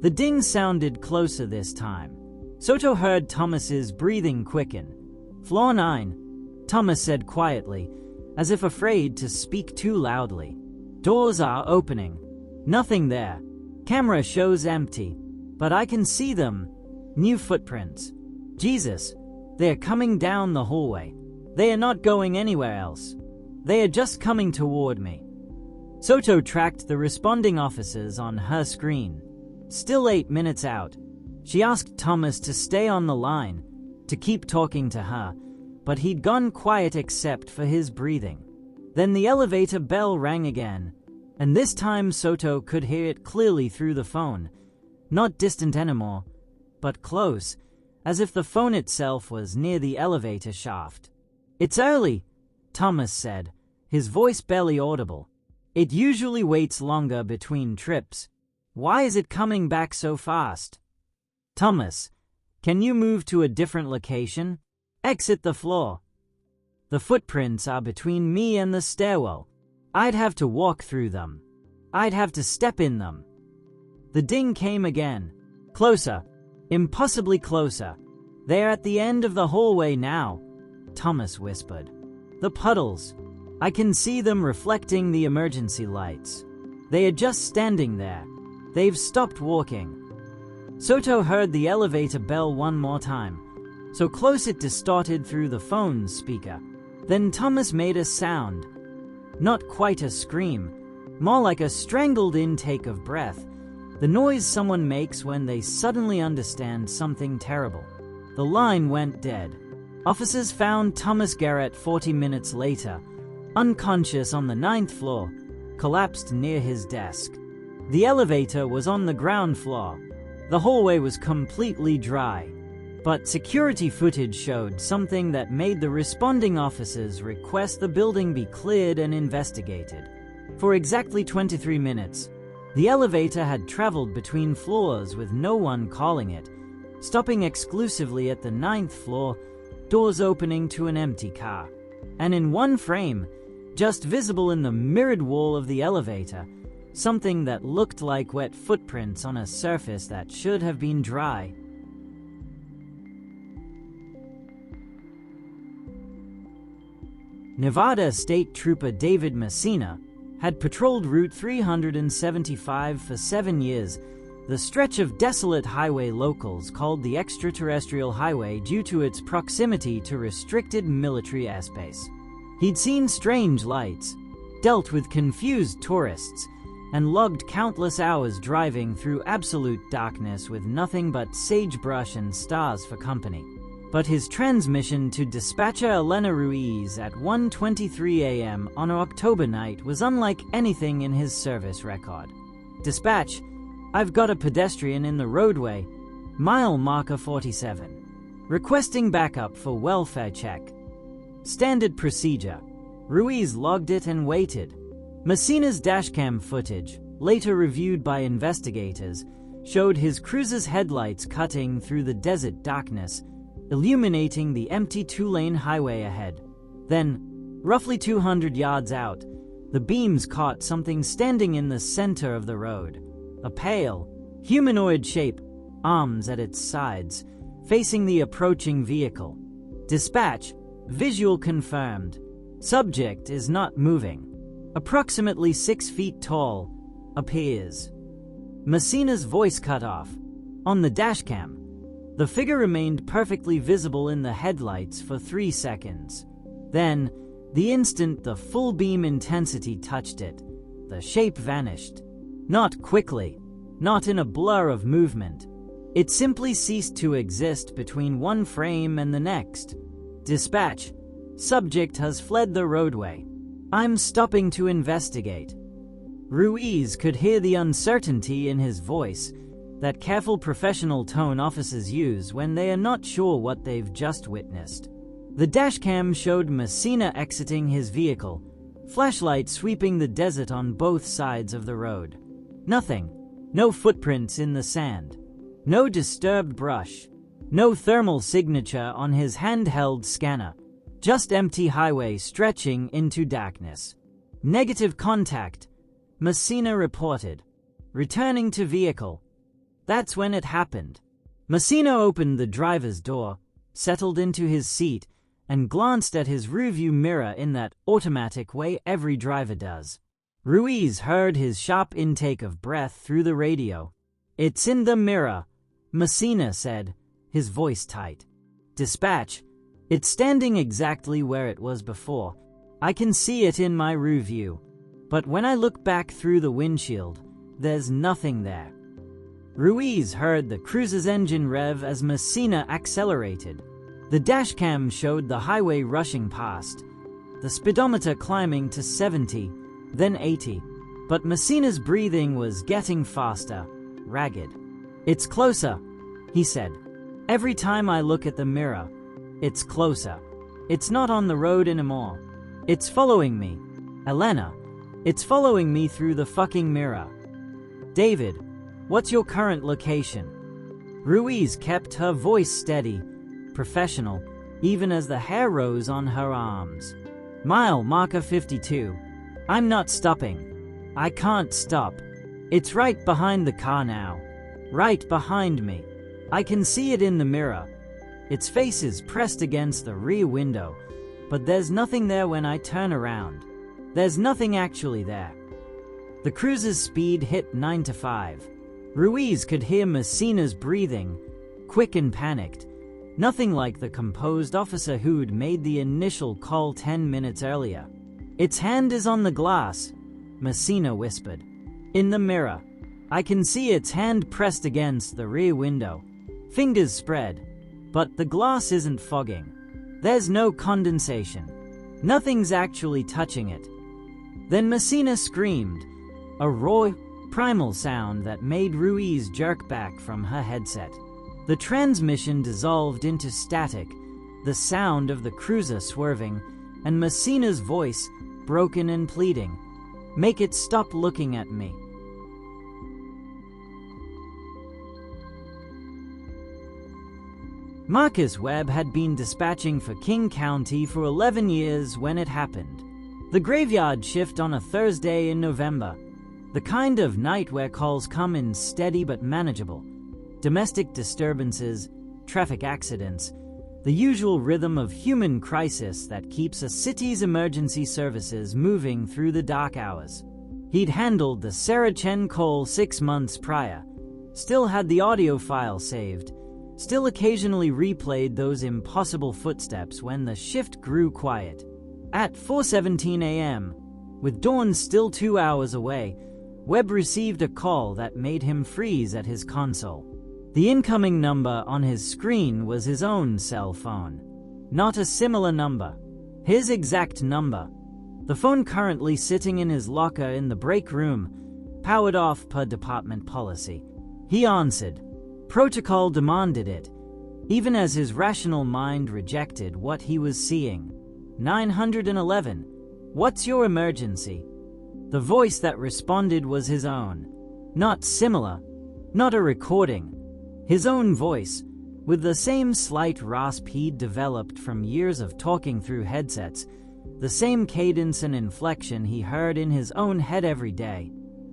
The ding sounded closer this time. Soto heard Thomas's breathing quicken. "Floor 9, Thomas said quietly, as if afraid to speak too loudly. "Doors are opening. Nothing there. Camera shows empty, but I can see them. New footprints. Jesus, they're coming down the hallway. They are not going anywhere else. They are just coming toward me." Soto tracked the responding officers on her screen. Still 8 minutes out, she asked Thomas to stay on the line, to keep talking to her, but he'd gone quiet except for his breathing. Then the elevator bell rang again, and this time Soto could hear it clearly through the phone. Not distant anymore, but close, as if the phone itself was near the elevator shaft. "It's early," Thomas said, his voice barely audible. "It usually waits longer between trips. Why is it coming back so fast?" "Thomas, can you move to a different location? Exit the floor. The footprints are between me and the stairwell. I'd have to walk through them. I'd have to step in them." The ding came again. "Closer. Impossibly closer. They're at the end of the hallway now," Thomas whispered. "The puddles. I can see them reflecting the emergency lights. They are just standing there. They've stopped walking." Soto heard the elevator bell one more time, so close it distorted through the phone's speaker. Then Thomas made a sound. Not quite a scream, more like a strangled intake of breath, the noise someone makes when they suddenly understand something terrible. The line went dead. Officers found Thomas Garrett 40 minutes later, unconscious on the 9th floor, collapsed near his desk. The elevator was on the ground floor. The hallway was completely dry, but security footage showed something that made the responding officers request the building be cleared and investigated. For exactly 23 minutes, the elevator had traveled between floors with no one calling it, stopping exclusively at the 9th floor, doors opening to an empty car. And in one frame, just visible in the mirrored wall of the elevator, something that looked like wet footprints on a surface that should have been dry. Nevada State Trooper David Messina had patrolled Route 375 for 7 years, the stretch of desolate highway locals called the Extraterrestrial Highway due to its proximity to restricted military airspace. He'd seen strange lights, dealt with confused tourists, and logged countless hours driving through absolute darkness with nothing but sagebrush and stars for company. But his transmission to dispatcher Elena Ruiz at 1:23 a.m. on an October night was unlike anything in his service record. "Dispatch, I've got a pedestrian in the roadway, mile marker 47. Requesting backup for welfare check." Standard procedure. Ruiz logged it and waited. Messina's dashcam footage, later reviewed by investigators, showed his cruiser's headlights cutting through the desert darkness, illuminating the empty 2-lane highway ahead. Then, roughly 200 yards out, the beams caught something standing in the center of the road. A pale, humanoid shape, arms at its sides, facing the approaching vehicle. "Dispatch, visual confirmed. Subject is not moving. Approximately 6 feet tall, appears." Messina's voice cut off. On the dashcam, the figure remained perfectly visible in the headlights for 3 seconds. Then, the instant the full beam intensity touched it, the shape vanished. Not quickly, not in a blur of movement. It simply ceased to exist between one frame and the next. "Dispatch, subject has fled the roadway. I'm stopping to investigate." Ruiz could hear the uncertainty in his voice, that careful professional tone officers use when they are not sure what they've just witnessed. The dashcam showed Messina exiting his vehicle, flashlight sweeping the desert on both sides of the road. Nothing. No footprints in the sand. No disturbed brush. No thermal signature on his handheld scanner. Just empty highway stretching into darkness. Negative contact, Messina reported. Returning to vehicle. That's when it happened. Messina opened the driver's door, settled into his seat, and glanced at his rearview mirror in that automatic way every driver does. Ruiz heard his sharp intake of breath through the radio. "It's in the mirror," Messina said, his voice tight. "Dispatch, it's standing exactly where it was before. I can see it in my rearview. But when I look back through the windshield, there's nothing there." Ruiz heard the cruiser's engine rev as Messina accelerated. The dashcam showed the highway rushing past, the speedometer climbing to 70, then 80. But Messina's breathing was getting faster, ragged. "It's closer," he said. "Every time I look at the mirror, it's closer. It's not on the road anymore. It's following me. Elena, it's following me through the fucking mirror." "David, what's your current location?" Ruiz kept her voice steady, professional, even as the hair rose on her arms. "Mile marker 52. I'm not stopping. I can't stop. It's right behind the car now. Right behind me. I can see it in the mirror. Its face is pressed against the rear window, but there's nothing there when I turn around. There's nothing actually there." The cruiser's speed hit 9 to 5. Ruiz could hear Messina's breathing, quick and panicked. Nothing like the composed officer who'd made the initial call 10 minutes earlier. "Its hand is on the glass," Messina whispered. "In the mirror. I can see its hand pressed against the rear window. Fingers spread. But the glass isn't fogging. There's no condensation. Nothing's actually touching it." Then Messina screamed, a raw, primal sound that made Ruiz jerk back from her headset. The transmission dissolved into static, the sound of the cruiser swerving, and Messina's voice, broken and pleading, "Make it stop looking at me." Marcus Webb had been dispatching for King County for 11 years when it happened. The graveyard shift on a Thursday in November. The kind of night where calls come in steady but manageable. Domestic disturbances, traffic accidents, the usual rhythm of human crisis that keeps a city's emergency services moving through the dark hours. He'd handled the Sarah Chen call 6 months prior, still had the audio file saved, still occasionally replayed those impossible footsteps when the shift grew quiet. At 4:17 a.m., with dawn still 2 hours away, Webb received a call that made him freeze at his console. The incoming number on his screen was his own cell phone. Not a similar number. His exact number. The phone currently sitting in his locker in the break room, powered off per department policy. He answered. Protocol demanded it, even as his rational mind rejected what he was seeing. 911. What's your emergency? The voice that responded was his own. Not similar. Not a recording. His own voice, with the same slight rasp he'd developed from years of talking through headsets, the same cadence and inflection he heard in his own head every day.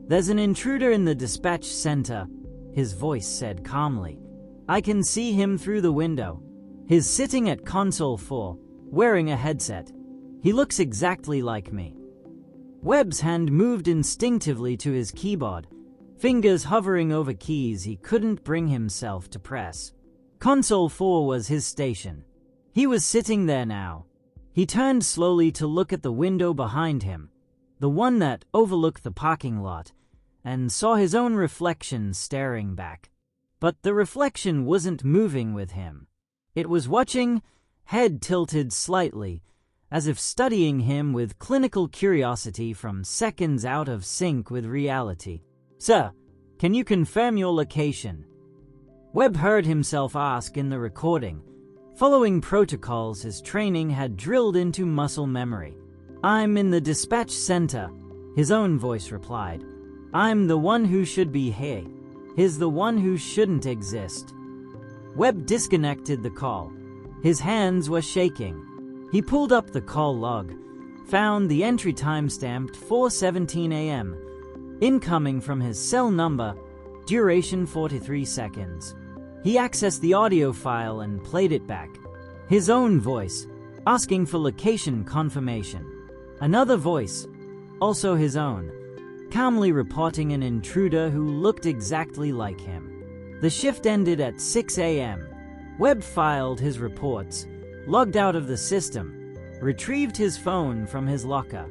"There's an intruder in the dispatch center," his voice said calmly. "I can see him through the window. He's sitting at console 4, wearing a headset. He looks exactly like me." Webb's hand moved instinctively to his keyboard, fingers hovering over keys he couldn't bring himself to press. Console 4 was his station. He was sitting there now. He turned slowly to look at the window behind him, the one that overlooked the parking lot, and saw his own reflection staring back. But the reflection wasn't moving with him. It was watching, head tilted slightly, as if studying him with clinical curiosity from seconds out of sync with reality. "Sir, can you confirm your location?" Webb heard himself ask in the recording, following protocols his training had drilled into muscle memory. "I'm in the dispatch center," his own voice replied. "I'm the one who should be here. He's the one who shouldn't exist." Webb disconnected the call. His hands were shaking. He pulled up the call log, found the entry time stamped 4:17 a.m., incoming from his cell number, duration 43 seconds. He accessed the audio file and played it back. His own voice, asking for location confirmation. Another voice, also his own, calmly reporting an intruder who looked exactly like him. The shift ended at 6 a.m. Webb filed his reports, logged out of the system, retrieved his phone from his locker.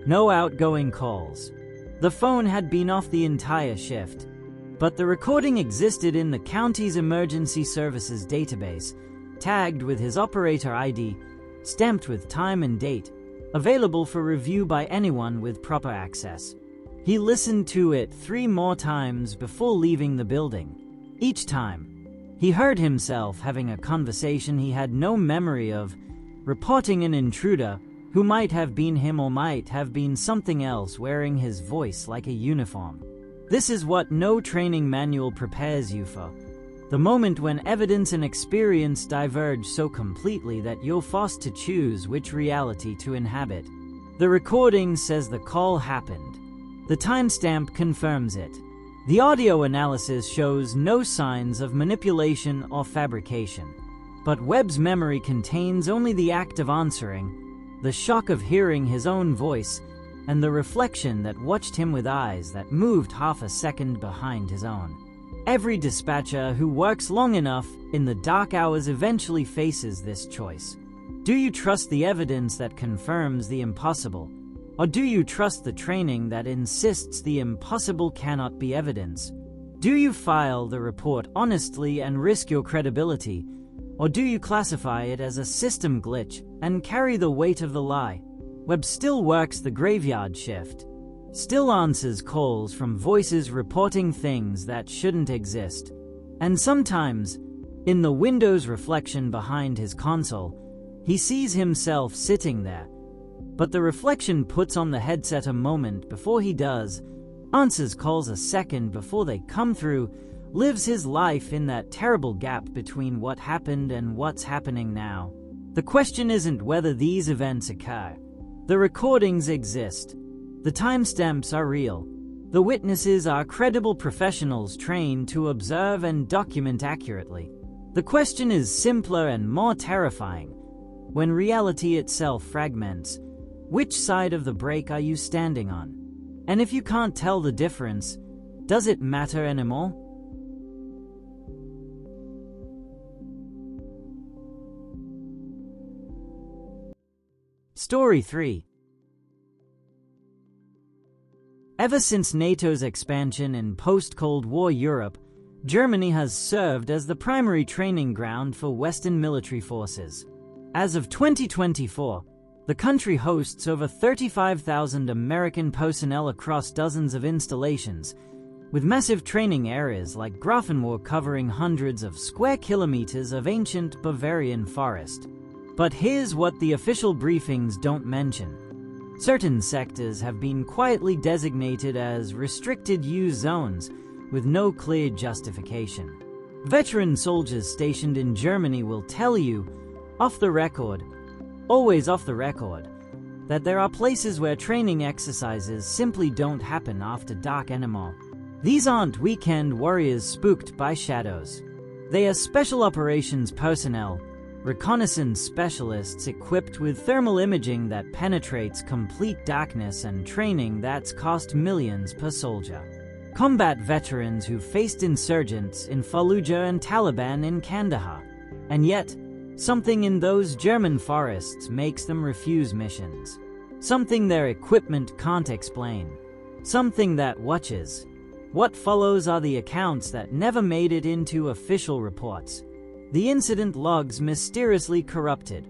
No outgoing calls. The phone had been off the entire shift, but the recording existed in the county's emergency services database, tagged with his operator ID, stamped with time and date, available for review by anyone with proper access. He listened to it 3 more times before leaving the building. Each time, he heard himself having a conversation he had no memory of, reporting an intruder who might have been him or might have been something else wearing his voice like a uniform. This is what no training manual prepares you for. The moment when evidence and experience diverge so completely that you're forced to choose which reality to inhabit. The recording says the call happened. The timestamp confirms it. The audio analysis shows no signs of manipulation or fabrication. But Webb's memory contains only the act of answering, the shock of hearing his own voice, and the reflection that watched him with eyes that moved half a second behind his own. Every dispatcher who works long enough in the dark hours eventually faces this choice. Do you trust the evidence that confirms the impossible? Or do you trust the training that insists the impossible cannot be evidence? Do you file the report honestly and risk your credibility? Or do you classify it as a system glitch and carry the weight of the lie? Webb still works the graveyard shift, still answers calls from voices reporting things that shouldn't exist. And sometimes, in the window's reflection behind his console, he sees himself sitting there. But the reflection puts on the headset a moment before he does, answers calls a second before they come through, lives his life in that terrible gap between what happened and what's happening now. The question isn't whether these events occur. The recordings exist. The timestamps are real. The witnesses are credible professionals trained to observe and document accurately. The question is simpler and more terrifying. When reality itself fragments, which side of the break are you standing on? And if you can't tell the difference, does it matter anymore? Story 3. Ever since NATO's expansion in post-Cold War Europe, Germany has served as the primary training ground for Western military forces. As of 2024, the country hosts over 35,000 American personnel across dozens of installations, with massive training areas like Grafenwohr covering hundreds of square kilometers of ancient Bavarian forest. But here's what the official briefings don't mention. Certain sectors have been quietly designated as restricted use zones, with no clear justification. Veteran soldiers stationed in Germany will tell you, off the record, always off the record, that there are places where training exercises simply don't happen after dark anymore. These aren't weekend warriors spooked by shadows. They are special operations personnel, reconnaissance specialists equipped with thermal imaging that penetrates complete darkness and training that's cost millions per soldier. Combat veterans who faced insurgents in Fallujah and Taliban in Kandahar. And yet, something in those German forests makes them refuse missions. Something their equipment can't explain. Something that watches. What follows are the accounts that never made it into official reports. The incident logs mysteriously corrupted.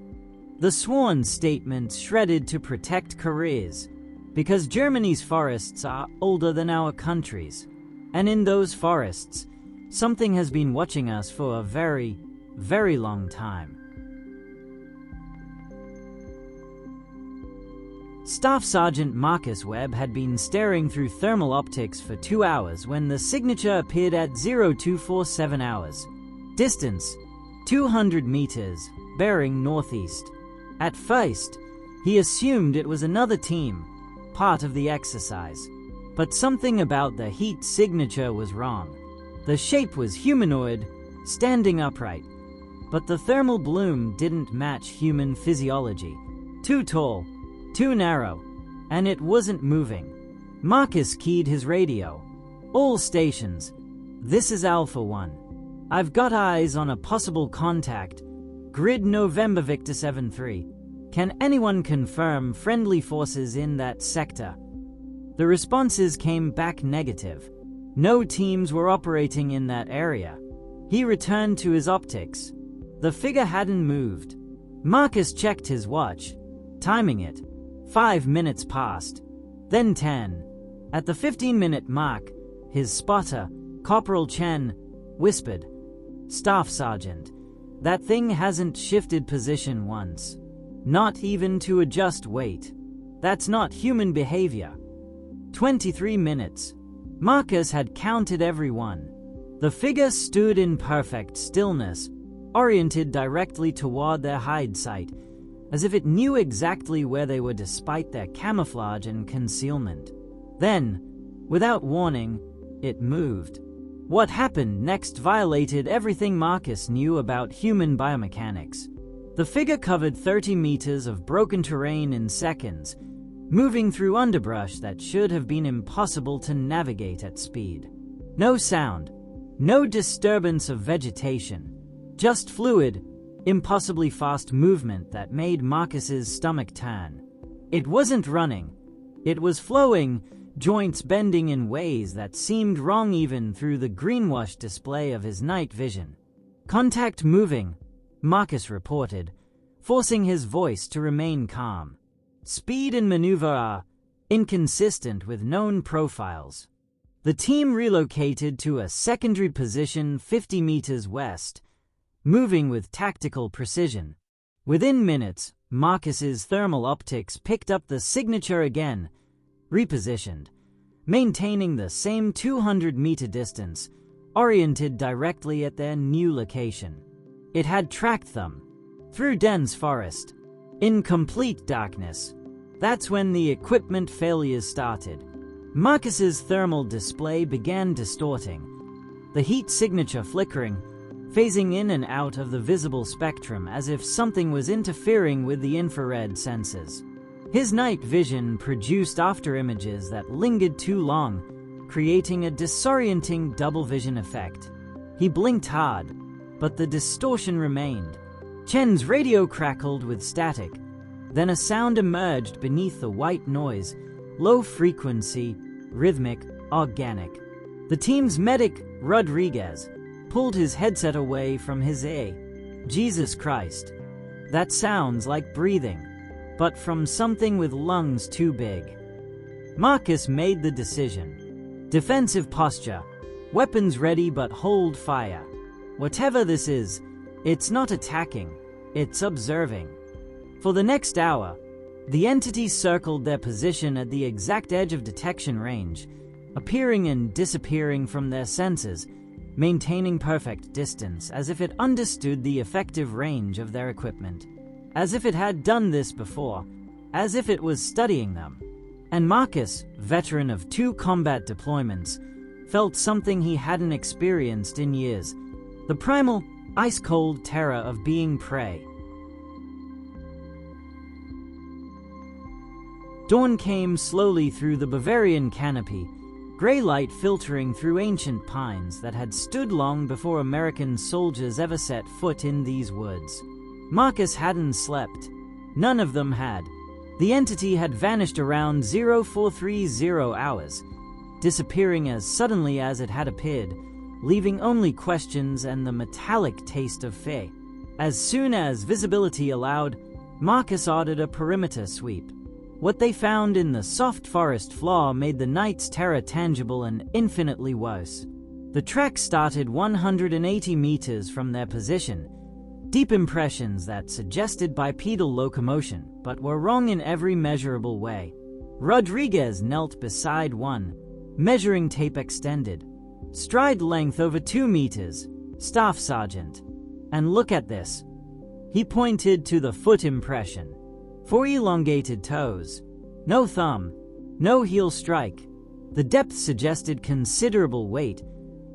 The sworn statements shredded to protect careers. Because Germany's forests are older than our country's. And in those forests, something has been watching us for a very, very long time. Staff Sergeant Marcus Webb had been staring through thermal optics for 2 hours when the signature appeared at 0247 hours. Distance, 200 meters, bearing northeast. At first, he assumed it was another team, part of the exercise. But something about the heat signature was wrong. The shape was humanoid, standing upright, but the thermal bloom didn't match human physiology. Too tall, too narrow, and it wasn't moving. Marcus keyed his radio. All stations. This is Alpha 1. I've got eyes on a possible contact. Grid November Victor 7-3. Can anyone confirm friendly forces in that sector? The responses came back negative. No teams were operating in that area. He returned to his optics. The figure hadn't moved. Marcus checked his watch, timing it. 5 minutes passed, then 10. At the 15-minute mark, his spotter, Corporal Chen, whispered, "Staff Sergeant, that thing hasn't shifted position once. Not even to adjust weight. That's not human behavior." 23 minutes. Marcus had counted everyone. The figure stood in perfect stillness, oriented directly toward their hide site, as if it knew exactly where they were despite their camouflage and concealment. Then, without warning, it moved. What happened next violated everything Marcus knew about human biomechanics. The figure covered 30 meters of broken terrain in seconds, moving through underbrush that should have been impossible to navigate at speed. No sound, no disturbance of vegetation, just fluid, impossibly fast movement that made Marcus's stomach turn. It wasn't running. It was flowing, joints bending in ways that seemed wrong even through the greenwash display of his night vision. "Contact moving," Marcus reported, forcing his voice to remain calm. "Speed and maneuver are inconsistent with known profiles." The team relocated to a secondary position 50 meters west, moving with tactical precision. Within minutes, Marcus's thermal optics picked up the signature again, repositioned, maintaining the same 200-meter distance, oriented directly at their new location. It had tracked them through dense forest, in complete darkness. That's when the equipment failures started. Marcus's thermal display began distorting, the heat signature flickering, phasing in and out of the visible spectrum as if something was interfering with the infrared sensors. His night vision produced afterimages that lingered too long, creating a disorienting double vision effect. He blinked hard, but the distortion remained. Chen's radio crackled with static. Then a sound emerged beneath the white noise, low frequency, rhythmic, organic. The team's medic, Rodriguez, pulled his headset away from his ear. "Jesus Christ. That sounds like breathing, but from something with lungs too big." Marcus made the decision. Defensive posture. Weapons ready but hold fire. Whatever this is, it's not attacking, it's observing. For the next hour, the entity circled their position at the exact edge of detection range, appearing and disappearing from their senses, maintaining perfect distance as if it understood the effective range of their equipment, as if it had done this before, as if it was studying them. And Marcus, veteran of 2 combat deployments, felt something he hadn't experienced in years, the primal, ice-cold terror of being prey. Dawn came slowly through the Bavarian canopy, gray light filtering through ancient pines that had stood long before American soldiers ever set foot in these woods. Marcus hadn't slept. None of them had. The entity had vanished around 0430 hours, disappearing as suddenly as it had appeared, leaving only questions and the metallic taste of fear. As soon as visibility allowed, Marcus ordered a perimeter sweep. What they found in the soft forest floor made the night's terror tangible and infinitely worse. The track started 180 meters from their position, deep impressions that suggested bipedal locomotion, but were wrong in every measurable way. Rodriguez knelt beside one, measuring tape extended. Stride length over 2 meters, Staff Sergeant. And look at this. He pointed to the foot impression. 4 elongated toes. No thumb. No heel strike. The depth suggested considerable weight,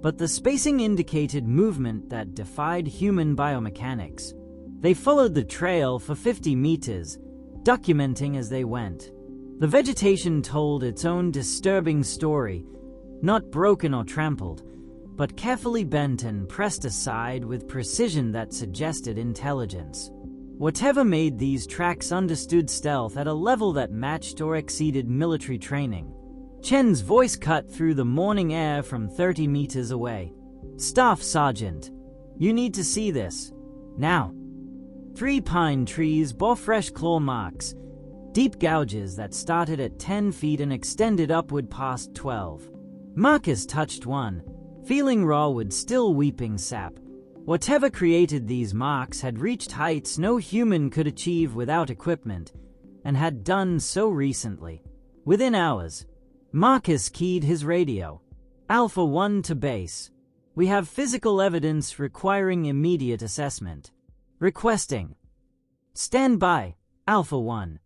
but the spacing indicated movement that defied human biomechanics. They followed the trail for 50 meters, documenting as they went. The vegetation told its own disturbing story, not broken or trampled, but carefully bent and pressed aside with precision that suggested intelligence. Whatever made these tracks understood stealth at a level that matched or exceeded military training. Chen's voice cut through the morning air from 30 meters away. "Staff Sergeant, you need to see this. Now." 3 pine trees bore fresh claw marks, deep gouges that started at 10 feet and extended upward past 12. Marcus touched one, feeling raw with still weeping sap. Whatever created these marks had reached heights no human could achieve without equipment, and had done so recently. Within hours, Marcus keyed his radio. "Alpha 1 to base. We have physical evidence requiring immediate assessment. Requesting. Stand by, Alpha 1.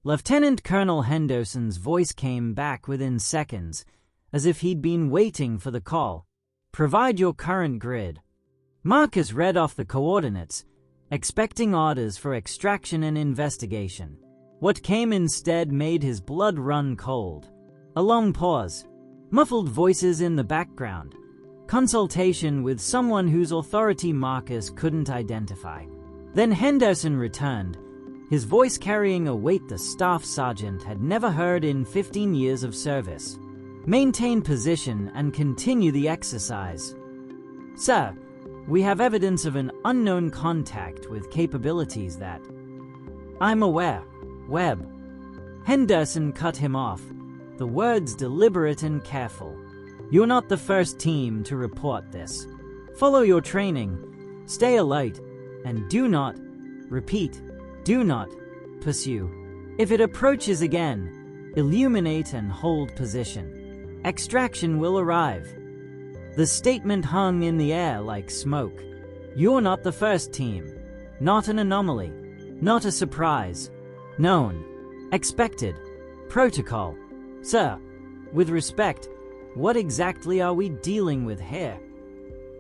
Lieutenant Colonel Henderson's voice came back within seconds, as if he'd been waiting for the call. "Provide your current grid." Marcus read off the coordinates, expecting orders for extraction and investigation. What came instead made his blood run cold. A long pause. Muffled voices in the background. Consultation with someone whose authority Marcus couldn't identify. Then Henderson returned, his voice carrying a weight the staff sergeant had never heard in 15 years of service. "Maintain position and continue the exercise." "Sir, we have evidence of an unknown contact with capabilities that—" "I'm aware, Webb." Henderson cut him off, the words deliberate and careful. "You're not the first team to report this. Follow your training, stay alert, and do not, repeat, do not, pursue. If it approaches again, illuminate and hold position. Extraction will arrive." The statement hung in the air like smoke. "You're not the first team. Not an anomaly. Not a surprise. Known. Expected. Protocol. Sir, with respect, what exactly are we dealing with here?"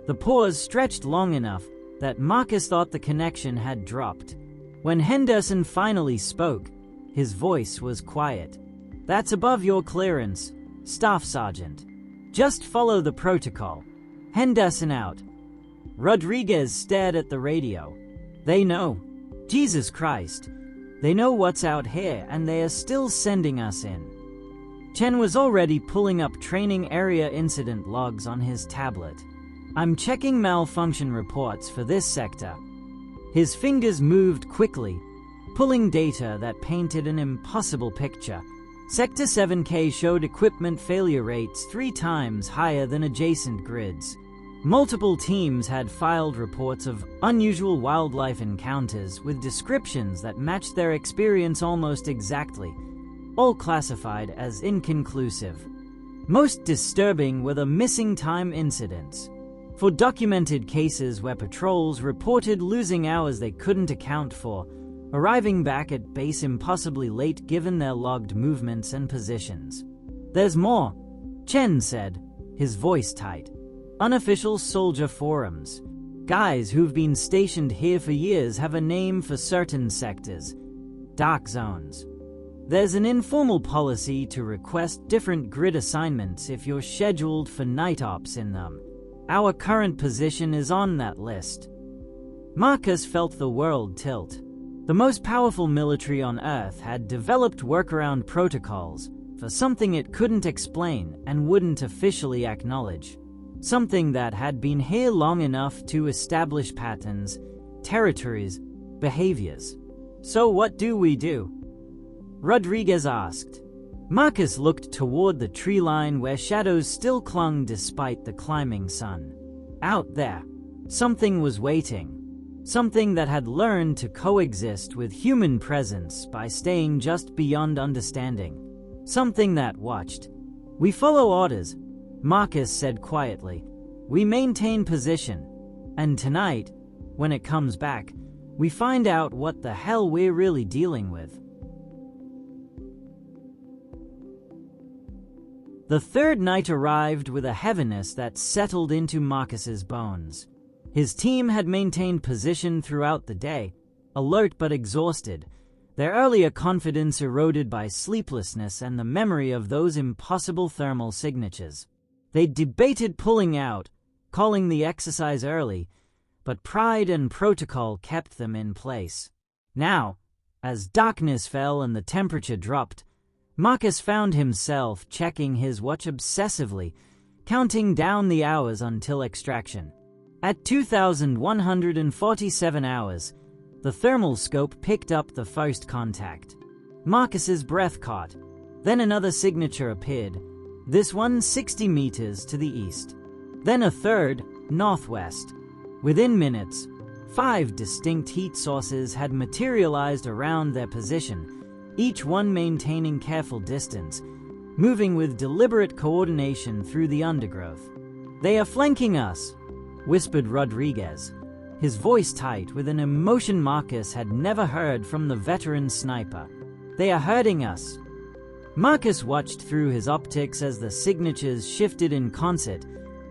The pause stretched long enough that Marcus thought the connection had dropped. When Henderson finally spoke, his voice was quiet. "That's above your clearance, Staff Sergeant. Just follow the protocol. Henderson out." Rodriguez stared at the radio. "They know. Jesus Christ. They know what's out here and they are still sending us in." Chen was already pulling up training area incident logs on his tablet. "I'm checking malfunction reports for this sector." His fingers moved quickly, pulling data that painted an impossible picture. Sector 7K showed equipment failure rates 3 times higher than adjacent grids. Multiple teams had filed reports of unusual wildlife encounters with descriptions that matched their experience almost exactly, all classified as inconclusive. Most disturbing were the missing time incidents. For documented cases where patrols reported losing hours they couldn't account for, arriving back at base impossibly late given their logged movements and positions. "There's more," Chen said, his voice tight. "Unofficial soldier forums. Guys who've been stationed here for years have a name for certain sectors. Dark zones. There's an informal policy to request different grid assignments if you're scheduled for night ops in them. Our current position is on that list." Marcus felt the world tilt. The most powerful military on Earth had developed workaround protocols for something it couldn't explain and wouldn't officially acknowledge. Something that had been here long enough to establish patterns, territories, behaviors. "So what do we do?" Rodriguez asked. Marcus looked toward the tree line where shadows still clung despite the climbing sun. Out there, something was waiting. Something that had learned to coexist with human presence by staying just beyond understanding. Something that watched. "We follow orders," Marcus said quietly. "We maintain position. And tonight, When it comes back, we find out what the hell we're really dealing with. The third night arrived with a heaviness that settled into Marcus's bones. His team had maintained position throughout the day, alert but exhausted, their earlier confidence eroded by sleeplessness and the memory of those impossible thermal signatures. They debated pulling out, calling the exercise early, but pride and protocol kept them in place. Now, as darkness fell and the temperature dropped, Marcus found himself checking his watch obsessively, counting down the hours until extraction. At 2,147 hours, the thermal scope picked up the first contact. Marcus's breath caught. Then another signature appeared, this one 60 meters to the east. Then a third, northwest. Within minutes, 5 distinct heat sources had materialized around their position, each one maintaining careful distance, moving with deliberate coordination through the undergrowth. "They are flanking us," whispered Rodriguez, his voice tight with an emotion Marcus had never heard from the veteran sniper. "They are hurting us." Marcus watched through his optics as the signatures shifted in concert,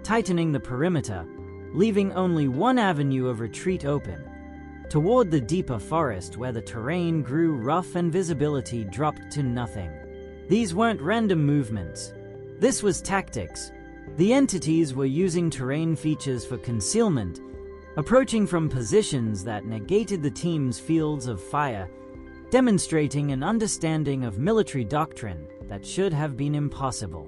tightening the perimeter, leaving only one avenue of retreat open, toward the deeper forest where the terrain grew rough and visibility dropped to nothing. These weren't random movements. This was tactics. The entities were using terrain features for concealment, approaching from positions that negated the team's fields of fire, demonstrating an understanding of military doctrine that should have been impossible.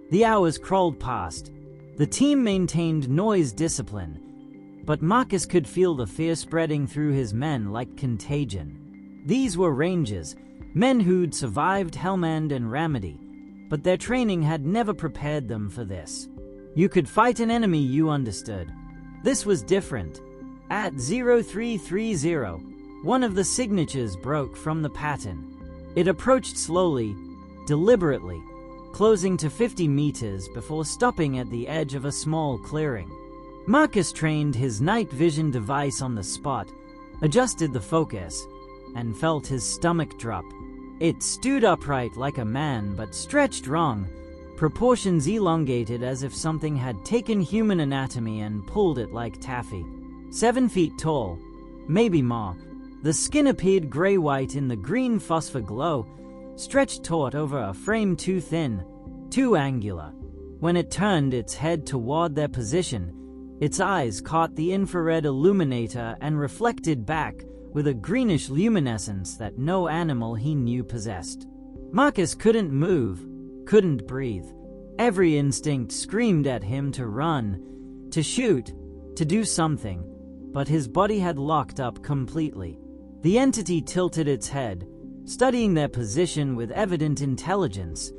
The hours crawled past. The team maintained noise discipline, but Marcus could feel the fear spreading through his men like contagion. These were rangers, men who'd survived Helmand and Ramadi, but their training had never prepared them for this. You could fight an enemy you understood. This was different. At 0330, one of the signatures broke from the pattern. It approached slowly, deliberately, closing to 50 meters before stopping at the edge of a small clearing. Marcus trained his night vision device on the spot, adjusted the focus, and felt his stomach drop. It stood upright like a man but stretched wrong, proportions elongated as if something had taken human anatomy and pulled it like taffy. 7 feet tall, maybe more. The skin appeared gray-white in the green phosphor glow, stretched taut over a frame too thin, too angular. When it turned its head toward their position, its eyes caught the infrared illuminator and reflected back with a greenish luminescence that no animal he knew possessed. Marcus couldn't move, couldn't breathe. Every instinct screamed at him to run, to shoot, to do something, but his body had locked up completely. The entity tilted its head, studying their position with evident intelligence,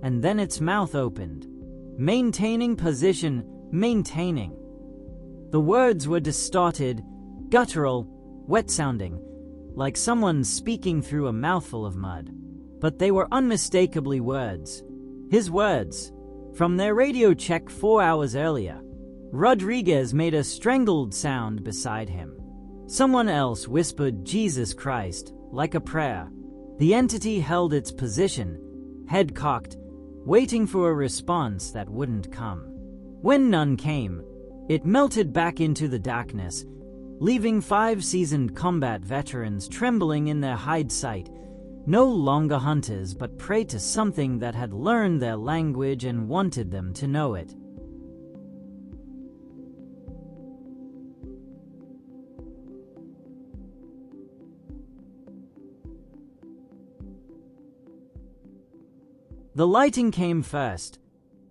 and then its mouth opened. Maintaining position, maintaining. The words were distorted, guttural, wet-sounding, like someone speaking through a mouthful of mud. But they were unmistakably words. His words, from their radio check 4 hours earlier. Rodriguez made a strangled sound beside him. Someone else whispered Jesus Christ, like a prayer. The entity held its position, head cocked, waiting for a response that wouldn't come. When none came, it melted back into the darkness, leaving 5 seasoned combat veterans trembling in their hide site, no longer hunters but prey to something that had learned their language and wanted them to know it. The lighting came first.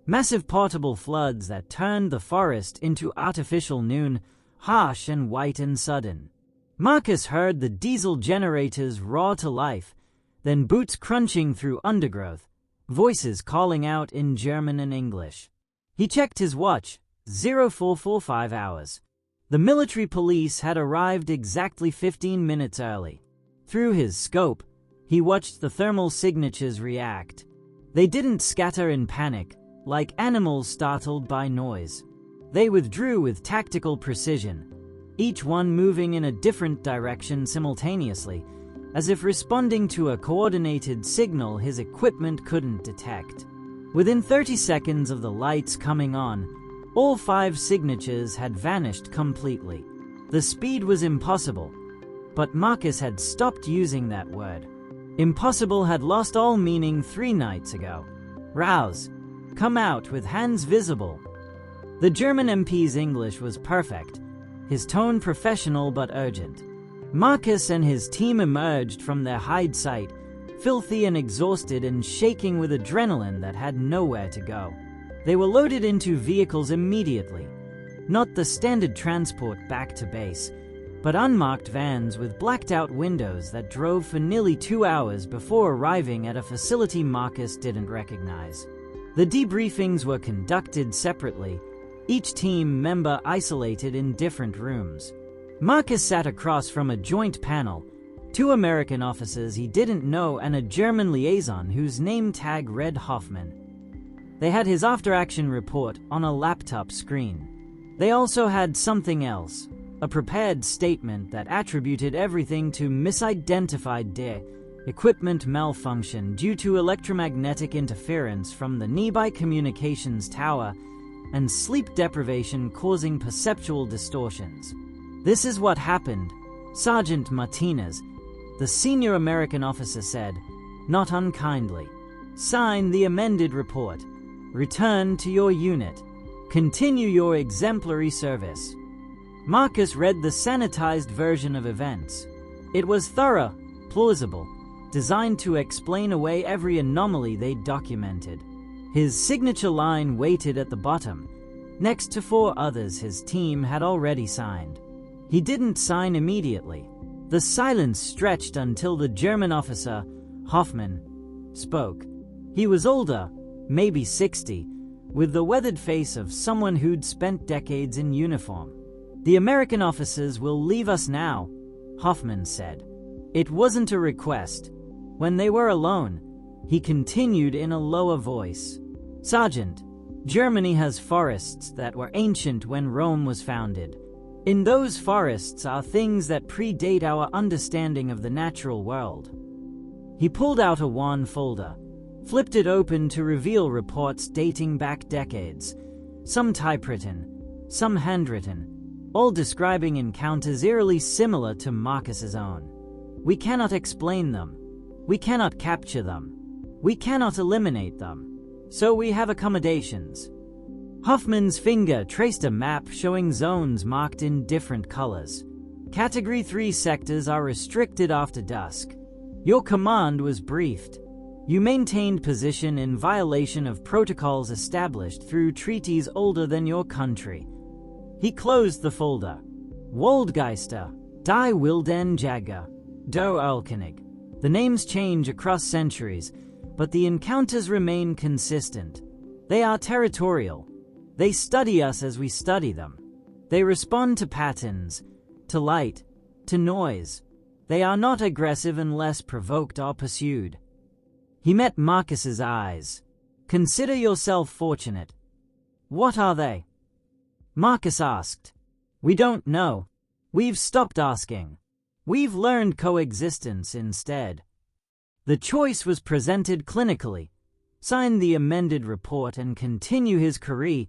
Massive portable floods that turned the forest into artificial noon, harsh and white and sudden. Marcus heard the diesel generators roar to life, then boots crunching through undergrowth, voices calling out in German and English. He checked his watch, 0445 hours. The military police had arrived exactly 15 minutes early. Through his scope, he watched the thermal signatures react. They didn't scatter in panic, like animals startled by noise. They withdrew with tactical precision, each one moving in a different direction simultaneously, as if responding to a coordinated signal his equipment couldn't detect. Within 30 seconds of the lights coming on, all 5 signatures had vanished completely. The speed was impossible, but Marcus had stopped using that word. Impossible had lost all meaning 3 nights ago. Rouse! Come out with hands visible! The German MP's English was perfect, his tone professional but urgent. Marcus and his team emerged from their hide site, filthy and exhausted and shaking with adrenaline that had nowhere to go. They were loaded into vehicles immediately. Not the standard transport back to base, but unmarked vans with blacked-out windows that drove for nearly 2 hours before arriving at a facility Marcus didn't recognize. The debriefings were conducted separately, each team member isolated in different rooms. Marcus sat across from a joint panel, 2 American officers he didn't know and a German liaison whose name tag read Hoffman. They had his after-action report on a laptop screen. They also had something else, a prepared statement that attributed everything to misidentified equipment malfunction due to electromagnetic interference from the nearby communications tower and sleep deprivation causing perceptual distortions. This is what happened, Sergeant Martinez, the senior American officer said, not unkindly. Sign the amended report. Return to your unit. Continue your exemplary service. Marcus read the sanitized version of events. It was thorough, plausible, designed to explain away every anomaly they'd documented. His signature line waited at the bottom, next to 4 others his team had already signed. He didn't sign immediately. The silence stretched until the German officer, Hoffman, spoke. He was older, maybe 60, with the weathered face of someone who'd spent decades in uniform. The American officers will leave us now, Hoffman said. It wasn't a request. When they were alone, he continued in a lower voice. Sergeant, Germany has forests that were ancient when Rome was founded. In those forests are things that predate our understanding of the natural world. He pulled out a WAN folder, flipped it open to reveal reports dating back decades, some typewritten, some handwritten, all describing encounters eerily similar to Marcus's own. We cannot explain them. We cannot capture them. We cannot eliminate them. So we have accommodations. Hoffman's finger traced a map showing zones marked in different colors. Category 3 sectors are restricted after dusk. Your command was briefed. You maintained position in violation of protocols established through treaties older than your country. He closed the folder. Waldgeister, Die Wilden Jagger, Do Erlkönig. The names change across centuries, but the encounters remain consistent. They are territorial. They study us as we study them. They respond to patterns, to light, to noise. They are not aggressive unless provoked or pursued. He met Marcus's eyes. Consider yourself fortunate. What are they? Marcus asked. We don't know. We've stopped asking. We've learned coexistence instead. The choice was presented clinically. Sign the amended report and continue his career,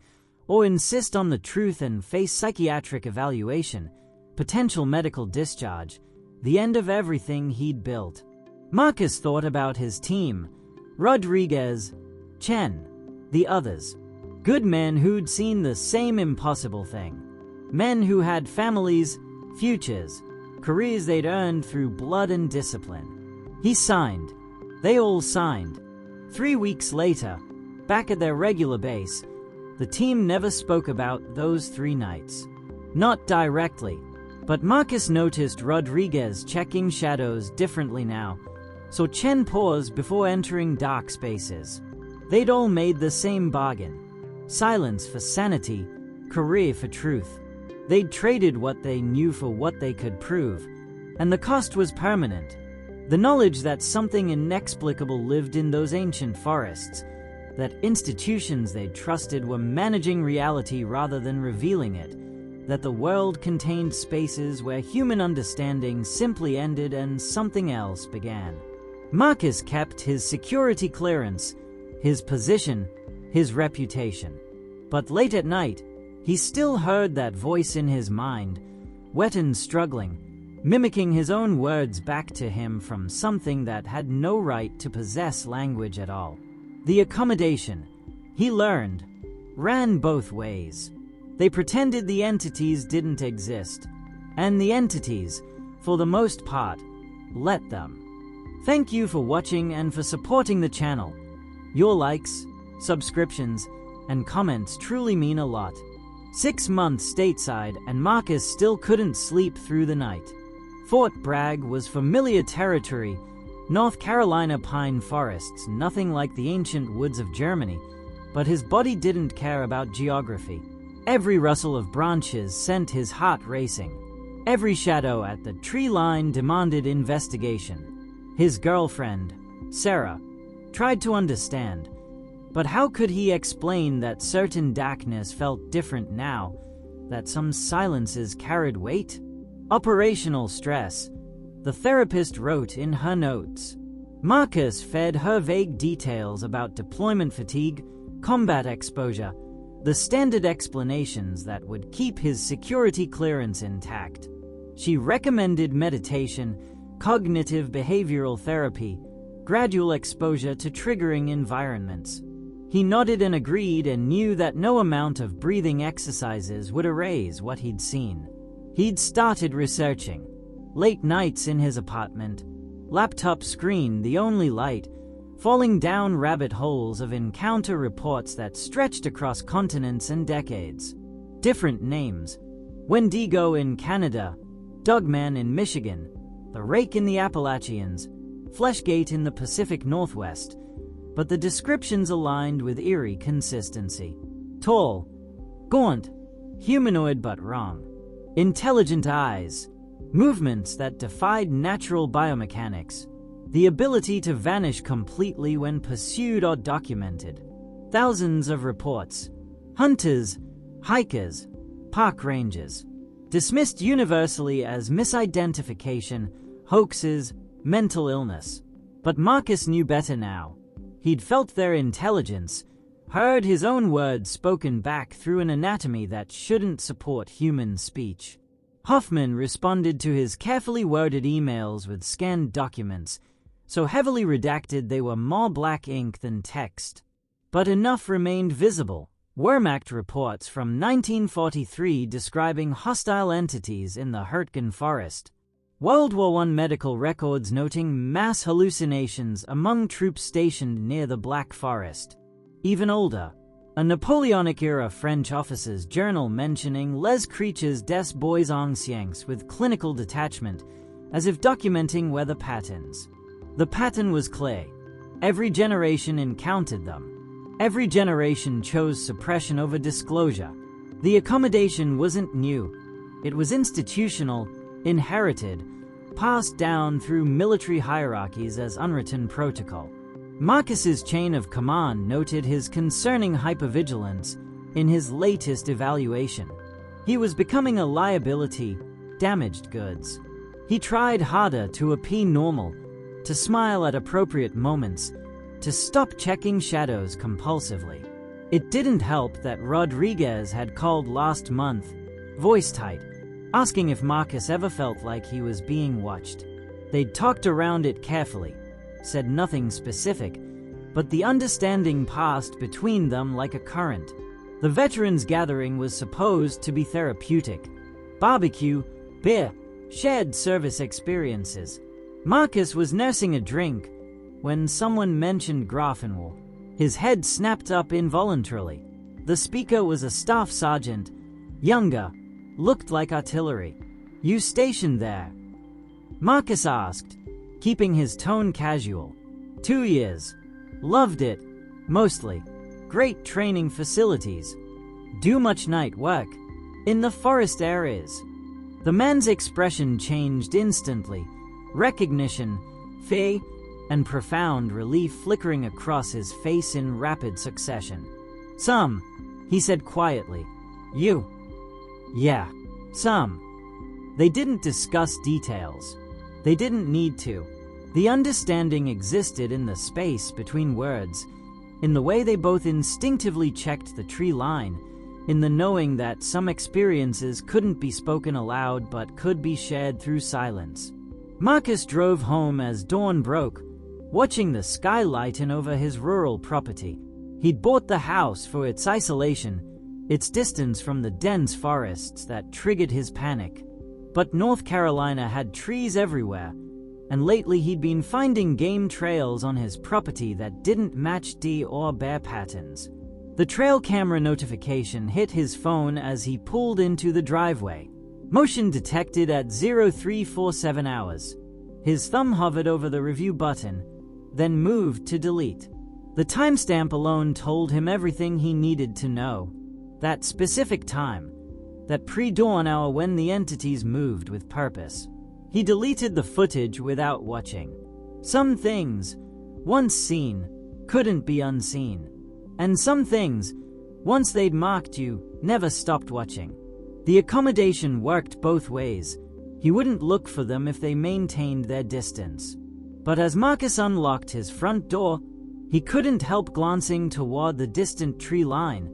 or insist on the truth and face psychiatric evaluation, potential medical discharge, the end of everything he'd built. Marcus thought about his team, Rodriguez, Chen, the others. Good men who'd seen the same impossible thing. Men who had families, futures, careers they'd earned through blood and discipline. He signed. They all signed. 3 weeks later, back at their regular base, the team never spoke about those 3 nights. Not directly, but Marcus noticed Rodriguez checking shadows differently now, so Chen paused before entering dark spaces. They'd all made the same bargain. Silence for sanity, career for truth. They'd traded what they knew for what they could prove, and the cost was permanent. The knowledge that something inexplicable lived in those ancient forests, that institutions they'd trusted were managing reality rather than revealing it, that the world contained spaces where human understanding simply ended and something else began. Marcus kept his security clearance, his position, his reputation. But late at night, he still heard that voice in his mind, wet and struggling, mimicking his own words back to him from something that had no right to possess language at all. The accommodation, he learned, ran both ways. They pretended the entities didn't exist, and the entities, for the most part, let them. Thank you for watching and for supporting the channel. Your likes, subscriptions, and comments truly mean a lot. 6 months stateside and Marcus still couldn't sleep through the night. Fort Bragg was familiar territory, North Carolina pine forests, nothing like the ancient woods of Germany, but his body didn't care about geography. Every rustle of branches sent his heart racing. Every shadow at the tree line demanded investigation. His girlfriend, Sarah, tried to understand, but how could he explain that certain darkness felt different now, that some silences carried weight? Operational stress, the therapist wrote in her notes. Marcus fed her vague details about deployment fatigue, combat exposure, the standard explanations that would keep his security clearance intact. She recommended meditation, cognitive behavioral therapy, gradual exposure to triggering environments. He nodded and agreed and knew that no amount of breathing exercises would erase what he'd seen. He'd started researching. Late nights in his apartment, laptop screen the only light, falling down rabbit holes of encounter reports that stretched across continents and decades. Different names: Wendigo in Canada, Dogman in Michigan, the Rake in the Appalachians, Fleshgate in the Pacific Northwest, but the descriptions aligned with eerie consistency. Tall, gaunt, humanoid but wrong. Intelligent eyes, movements that defied natural biomechanics, the ability to vanish completely when pursued or documented. Thousands of reports. Hunters, hikers, park rangers. Dismissed universally as misidentification, hoaxes, mental illness. But Marcus knew better now. He'd felt their intelligence, heard his own words spoken back through an anatomy that shouldn't support human speech. Hoffman responded to his carefully worded emails with scanned documents, so heavily redacted they were more black ink than text. But enough remained visible. Wehrmacht reports from 1943 describing hostile entities in the Hurtgen Forest. World War I medical records noting mass hallucinations among troops stationed near the Black Forest. Even older, a Napoleonic-era French officer's journal mentioning les creatures des bois anciens with clinical detachment, as if documenting weather patterns. The pattern was clear. Every generation encountered them. Every generation chose suppression over disclosure. The accommodation wasn't new. It was institutional, inherited, passed down through military hierarchies as unwritten protocol. Marcus's chain of command noted his concerning hypervigilance in his latest evaluation. He was becoming a liability, damaged goods. He tried harder to appear normal, to smile at appropriate moments, to stop checking shadows compulsively. It didn't help that Rodriguez had called last month, voice tight, asking if Marcus ever felt like he was being watched. They'd talked around it carefully, said nothing specific, but the understanding passed between them like a current. The veterans' gathering was supposed to be therapeutic. Barbecue, beer, shared service experiences. Marcus was nursing a drink when someone mentioned Grafenwald. His head snapped up involuntarily. The speaker was a staff sergeant, younger, looked like artillery. "You stationed there?" Marcus asked, keeping his tone casual. 2 years. Loved it. Mostly. Great training facilities. Do much night work. In the forest areas. The man's expression changed instantly. Recognition, fear, and profound relief flickering across his face in rapid succession. "Some," he said quietly. "You." Yeah, some. They didn't discuss details. They didn't need to. The understanding existed in the space between words, in the way they both instinctively checked the tree line, in the knowing that some experiences couldn't be spoken aloud but could be shared through silence. Marcus drove home as dawn broke, watching the sky lighten over his rural property. He'd bought the house for its isolation, its distance from the dense forests that triggered his panic. But North Carolina had trees everywhere, and lately he'd been finding game trails on his property that didn't match deer or bear patterns. The trail camera notification hit his phone as he pulled into the driveway. Motion detected at 0347 hours. His thumb hovered over the review button, then moved to delete. The timestamp alone told him everything he needed to know. That specific time, that pre-dawn hour when the entities moved with purpose. He deleted the footage without watching. Some things, once seen, couldn't be unseen. And some things, once they'd marked you, never stopped watching. The accommodation worked both ways. He wouldn't look for them if they maintained their distance. But as Marcus unlocked his front door, he couldn't help glancing toward the distant tree line,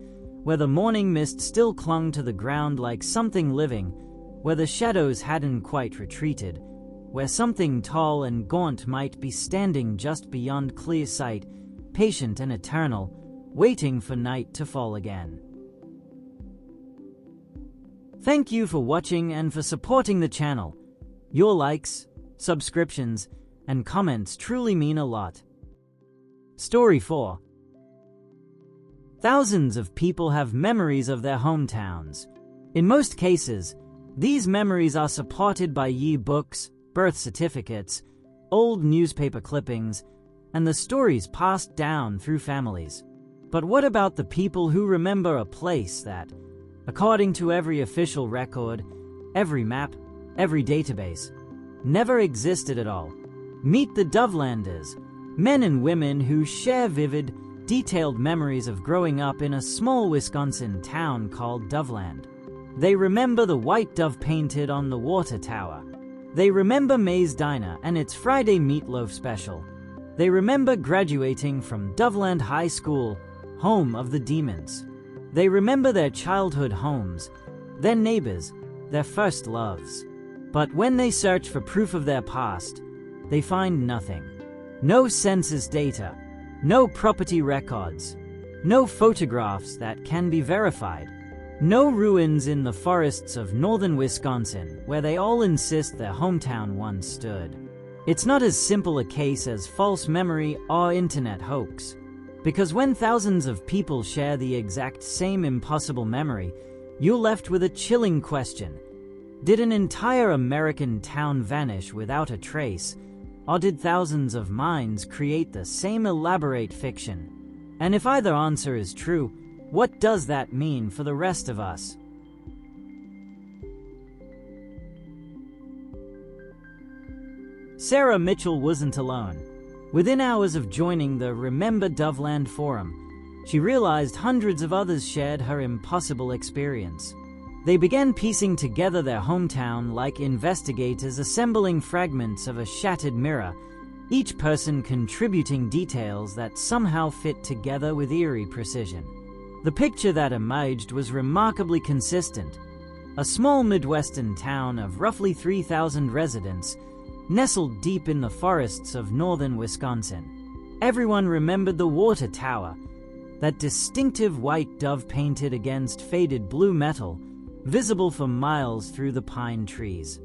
where the morning mist still clung to the ground like something living, where the shadows hadn't quite retreated, where something tall and gaunt might be standing just beyond clear sight, patient and eternal, waiting for night to fall again. Thank you for watching and for supporting the channel. Your likes, subscriptions, and comments truly mean a lot. Story 4. Thousands of people have memories of their hometowns. In most cases, these memories are supported by yearbooks, birth certificates, old newspaper clippings, and the stories passed down through families. But what about the people who remember a place that, according to every official record, every map, every database, never existed at all? Meet the Dovelanders, men and women who share vivid, detailed memories of growing up in a small Wisconsin town called Doveland. They remember the white dove painted on the water tower. They remember May's Diner and its Friday meatloaf special. They remember graduating from Doveland High School, home of the Demons. They remember their childhood homes, their neighbors, their first loves. But when they search for proof of their past, they find nothing. No census data, no property records, no photographs that can be verified, no ruins in the forests of northern Wisconsin where they all insist their hometown once stood. It's not as simple a case as false memory or internet hoax. Because when thousands of people share the exact same impossible memory, you're left with a chilling question. Did an entire American town vanish without a trace, or did thousands of minds create the same elaborate fiction? And if either answer is true, what does that mean for the rest of us? Sarah Mitchell wasn't alone. Within hours of joining the Remember Doveland forum, she realized hundreds of others shared her impossible experience. They began piecing together their hometown like investigators assembling fragments of a shattered mirror, each person contributing details that somehow fit together with eerie precision. The picture that emerged was remarkably consistent. A small Midwestern town of roughly 3,000 residents, nestled deep in the forests of northern Wisconsin. Everyone remembered the water tower, that distinctive white dove painted against faded blue metal, visible for miles through the pine trees.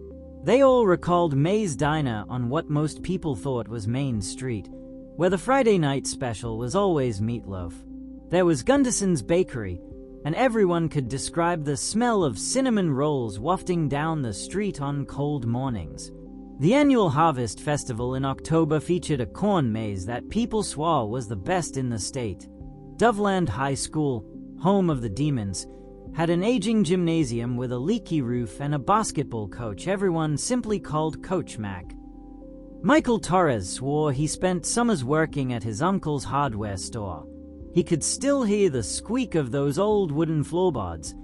They all recalled May's Diner on what most people thought was Main Street, where the Friday night special was always meatloaf. There was Gunderson's Bakery, and everyone could describe the smell of cinnamon rolls wafting down the street on cold mornings. The annual Harvest Festival in October featured a corn maze that people swore was the best in the state. Doveland High School, home of the Demons, had an aging gymnasium with a leaky roof and a basketball coach everyone simply called Coach Mac. Michael Torres swore he spent summers working at his uncle's hardware store. He could still hear the squeak of those old wooden floorboards,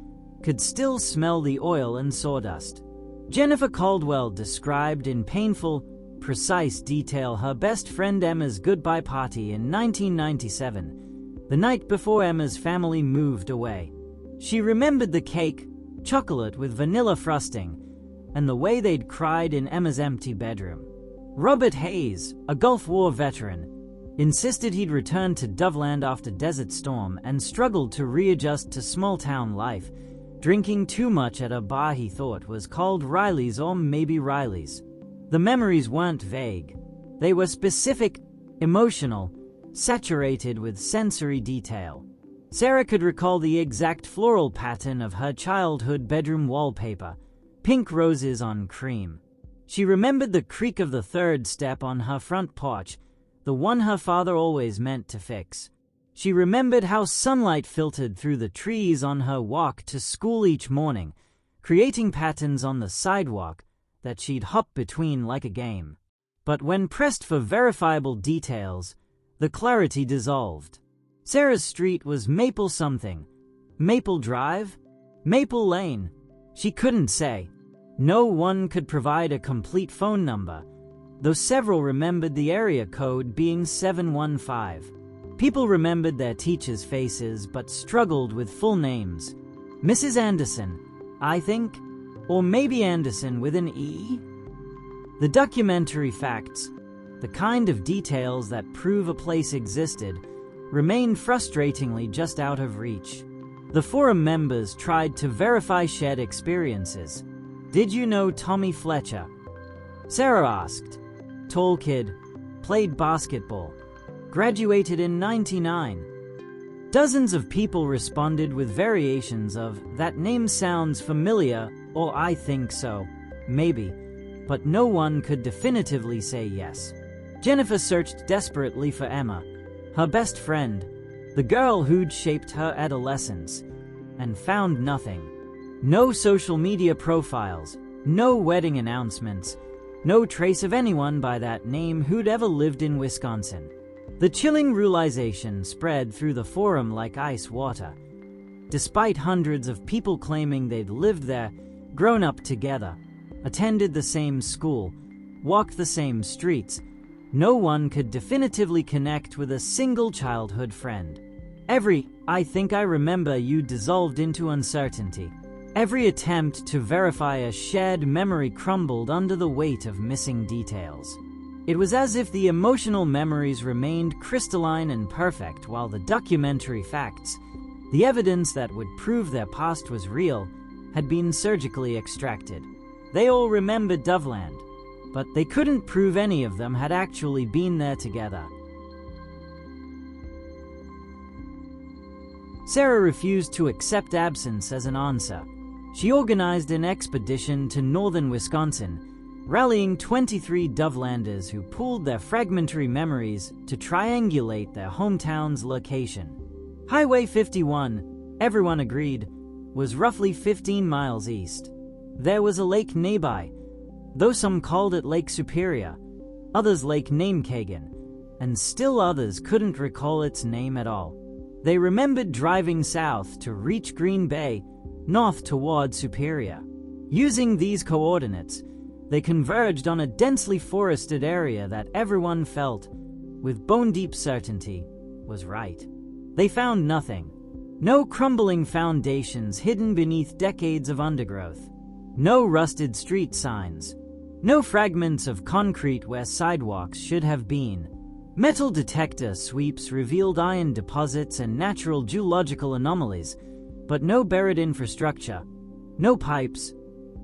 could still smell the oil and sawdust. Jennifer Caldwell described in painful, precise detail her best friend Emma's goodbye party in 1997, the night before Emma's family moved away. She remembered the cake, chocolate with vanilla frosting, and the way they'd cried in Emma's empty bedroom. Robert Hayes, a Gulf War veteran, insisted he'd returned to Doveland after Desert Storm and struggled to readjust to small-town life, drinking too much at a bar he thought was called Riley's or maybe Riley's. The memories weren't vague. They were specific, emotional, saturated with sensory detail. Sarah could recall the exact floral pattern of her childhood bedroom wallpaper, pink roses on cream. She remembered the creak of the third step on her front porch, the one her father always meant to fix. She remembered how sunlight filtered through the trees on her walk to school each morning, creating patterns on the sidewalk that she'd hop between like a game. But when pressed for verifiable details, the clarity dissolved. Sarah's street was Maple something. Maple Drive? Maple Lane? She couldn't say. No one could provide a complete phone number, though several remembered the area code being 715. People remembered their teachers' faces but struggled with full names. Mrs. Anderson, I think, or maybe Anderson with an E? The documentary facts, the kind of details that prove a place existed, remained frustratingly just out of reach. The forum members tried to verify shared experiences. Did you know Tommy Fletcher? Sarah asked. Tall kid, played basketball, graduated in '99. Dozens of people responded with variations of, that name sounds familiar, or I think so, maybe, but no one could definitively say yes. Jennifer searched desperately for Emma, her best friend, the girl who'd shaped her adolescence, and found nothing. No social media profiles, no wedding announcements, no trace of anyone by that name who'd ever lived in Wisconsin. The chilling realization spread through the forum like ice water. Despite hundreds of people claiming they'd lived there, grown up together, attended the same school, walked the same streets, no one could definitively connect with a single childhood friend. Every, I think I remember you dissolved into uncertainty. Every attempt to verify a shared memory crumbled under the weight of missing details. It was as if the emotional memories remained crystalline and perfect while the documentary facts, the evidence that would prove their past was real, had been surgically extracted. They all remembered Doveland, but they couldn't prove any of them had actually been there together. Sarah refused to accept absence as an answer. She organized an expedition to northern Wisconsin, rallying 23 Dovelanders who pooled their fragmentary memories to triangulate their hometown's location. Highway 51, everyone agreed, was roughly 15 miles east. There was a lake nearby, though some called it Lake Superior, others Lake Namekagon, and still others couldn't recall its name at all. They remembered driving south to reach Green Bay, north toward Superior. Using these coordinates, they converged on a densely forested area that everyone felt, with bone-deep certainty, was right. They found nothing. No crumbling foundations hidden beneath decades of undergrowth. No rusted street signs. No fragments of concrete where sidewalks should have been. Metal detector sweeps revealed iron deposits and natural geological anomalies, but no buried infrastructure. No pipes.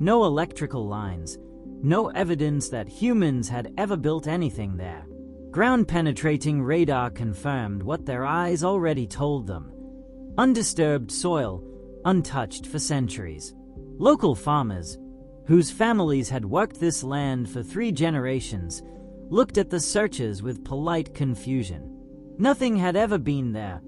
No electrical lines. No evidence that humans had ever built anything there. Ground-penetrating radar confirmed what their eyes already told them. Undisturbed soil, untouched for centuries. Local farmers, whose families had worked this land for 3 generations, looked at the searchers with polite confusion. Nothing had ever been there,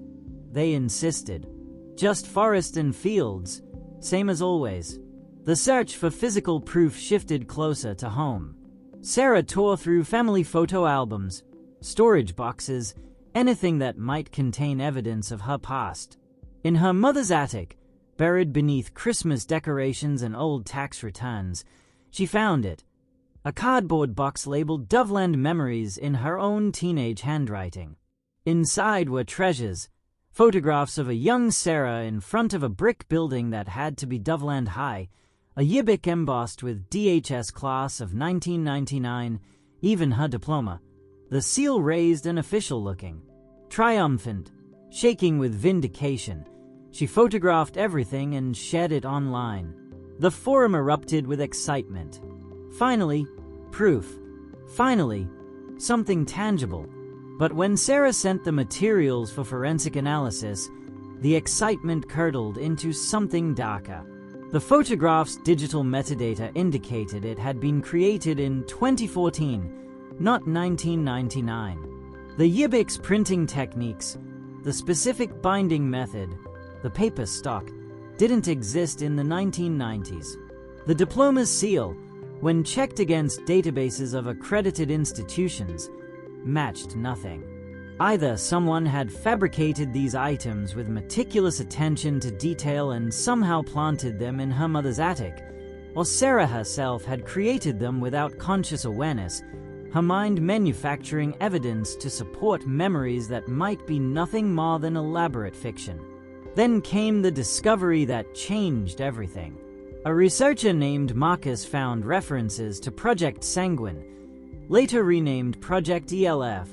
they insisted. Just forest and fields, same as always. The search for physical proof shifted closer to home. Sarah tore through family photo albums, storage boxes, anything that might contain evidence of her past. In her mother's attic, buried beneath Christmas decorations and old tax returns, she found it. A cardboard box labeled Doveland Memories in her own teenage handwriting. Inside were treasures, photographs of a young Sarah in front of a brick building that had to be Doveland High, a yibic embossed with DHS class of 1999, even her diploma, the seal raised and official-looking. Triumphant, shaking with vindication, she photographed everything and shared it online. The forum erupted with excitement. Finally, proof. Finally, something tangible. But when Sarah sent the materials for forensic analysis, the excitement curdled into something darker. The photograph's digital metadata indicated it had been created in 2014, not 1999. The yibic's printing techniques, the specific binding method, the paper stock, didn't exist in the 1990s. The diploma's seal, when checked against databases of accredited institutions, matched nothing. Either someone had fabricated these items with meticulous attention to detail and somehow planted them in her mother's attic, or Sarah herself had created them without conscious awareness, her mind manufacturing evidence to support memories that might be nothing more than elaborate fiction. Then came the discovery that changed everything. A researcher named Marcus found references to Project Sanguine, later renamed Project ELF,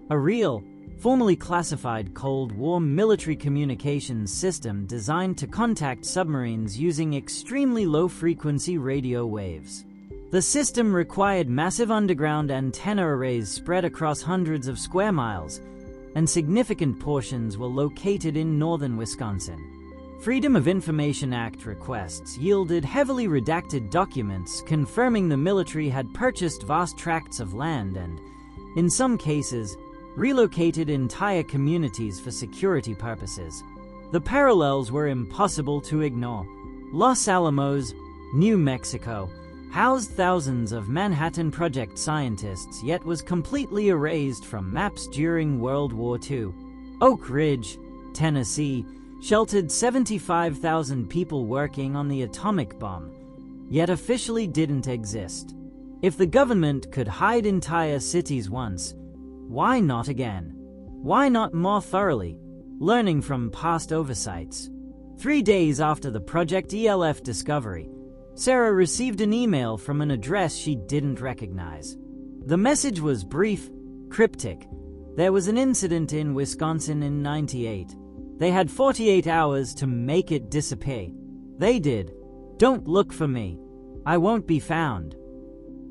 a real, formally classified Cold War military communications system designed to contact submarines using extremely low-frequency radio waves. The system required massive underground antenna arrays spread across hundreds of square miles, and significant portions were located in northern Wisconsin. Freedom of Information Act requests yielded heavily redacted documents confirming the military had purchased vast tracts of land and, in some cases, relocated entire communities for security purposes. The parallels were impossible to ignore. Los Alamos, New Mexico, housed thousands of Manhattan Project scientists yet was completely erased from maps during World War II. Oak Ridge, Tennessee, sheltered 75,000 people working on the atomic bomb, yet officially didn't exist. If the government could hide entire cities once, why not again? Why not more thoroughly, learning from past oversights? 3 days after the Project ELF discovery, Sarah received an email from an address she didn't recognize. The message was brief, cryptic. There was an incident in Wisconsin in '98. They had 48 hours to make it disappear. They did. Don't look for me. I won't be found.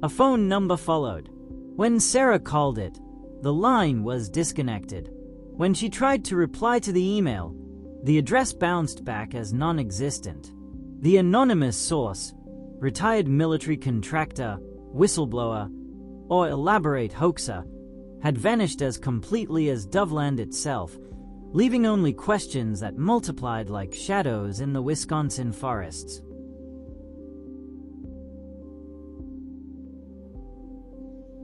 A phone number followed. When Sarah called it, the line was disconnected. When she tried to reply to the email, the address bounced back as non-existent. The anonymous source, retired military contractor, whistleblower, or elaborate hoaxer, had vanished as completely as Doveland itself, leaving only questions that multiplied like shadows in the Wisconsin forests.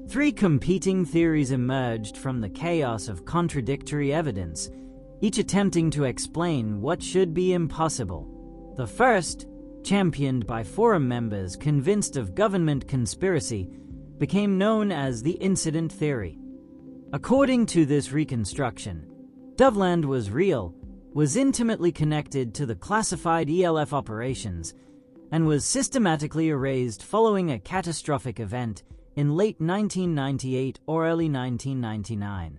Three competing theories emerged from the chaos of contradictory evidence, each attempting to explain what should be impossible. The first, championed by forum members convinced of government conspiracy, became known as the incident theory. According to this reconstruction, Doveland was real, was intimately connected to the classified ELF operations, and was systematically erased following a catastrophic event in late 1998 or early 1999.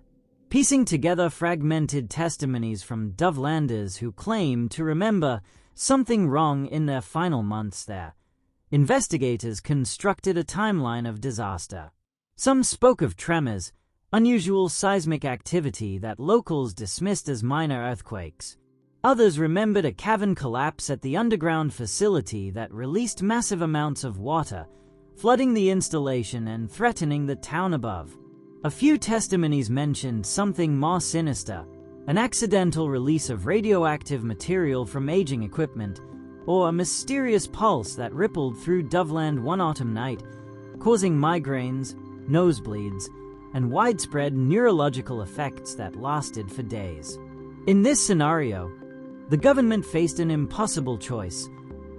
Piecing together fragmented testimonies from Dovelanders who claim to remember something wrong in their final months there, investigators constructed a timeline of disaster. Some spoke of tremors, unusual seismic activity that locals dismissed as minor earthquakes. Others remembered a cavern collapse at the underground facility that released massive amounts of water, flooding the installation and threatening the town above. A few testimonies mentioned something more sinister, an accidental release of radioactive material from aging equipment, or a mysterious pulse that rippled through Doveland one autumn night, causing migraines, nosebleeds, and widespread neurological effects that lasted for days. In this scenario, The government faced an impossible choice: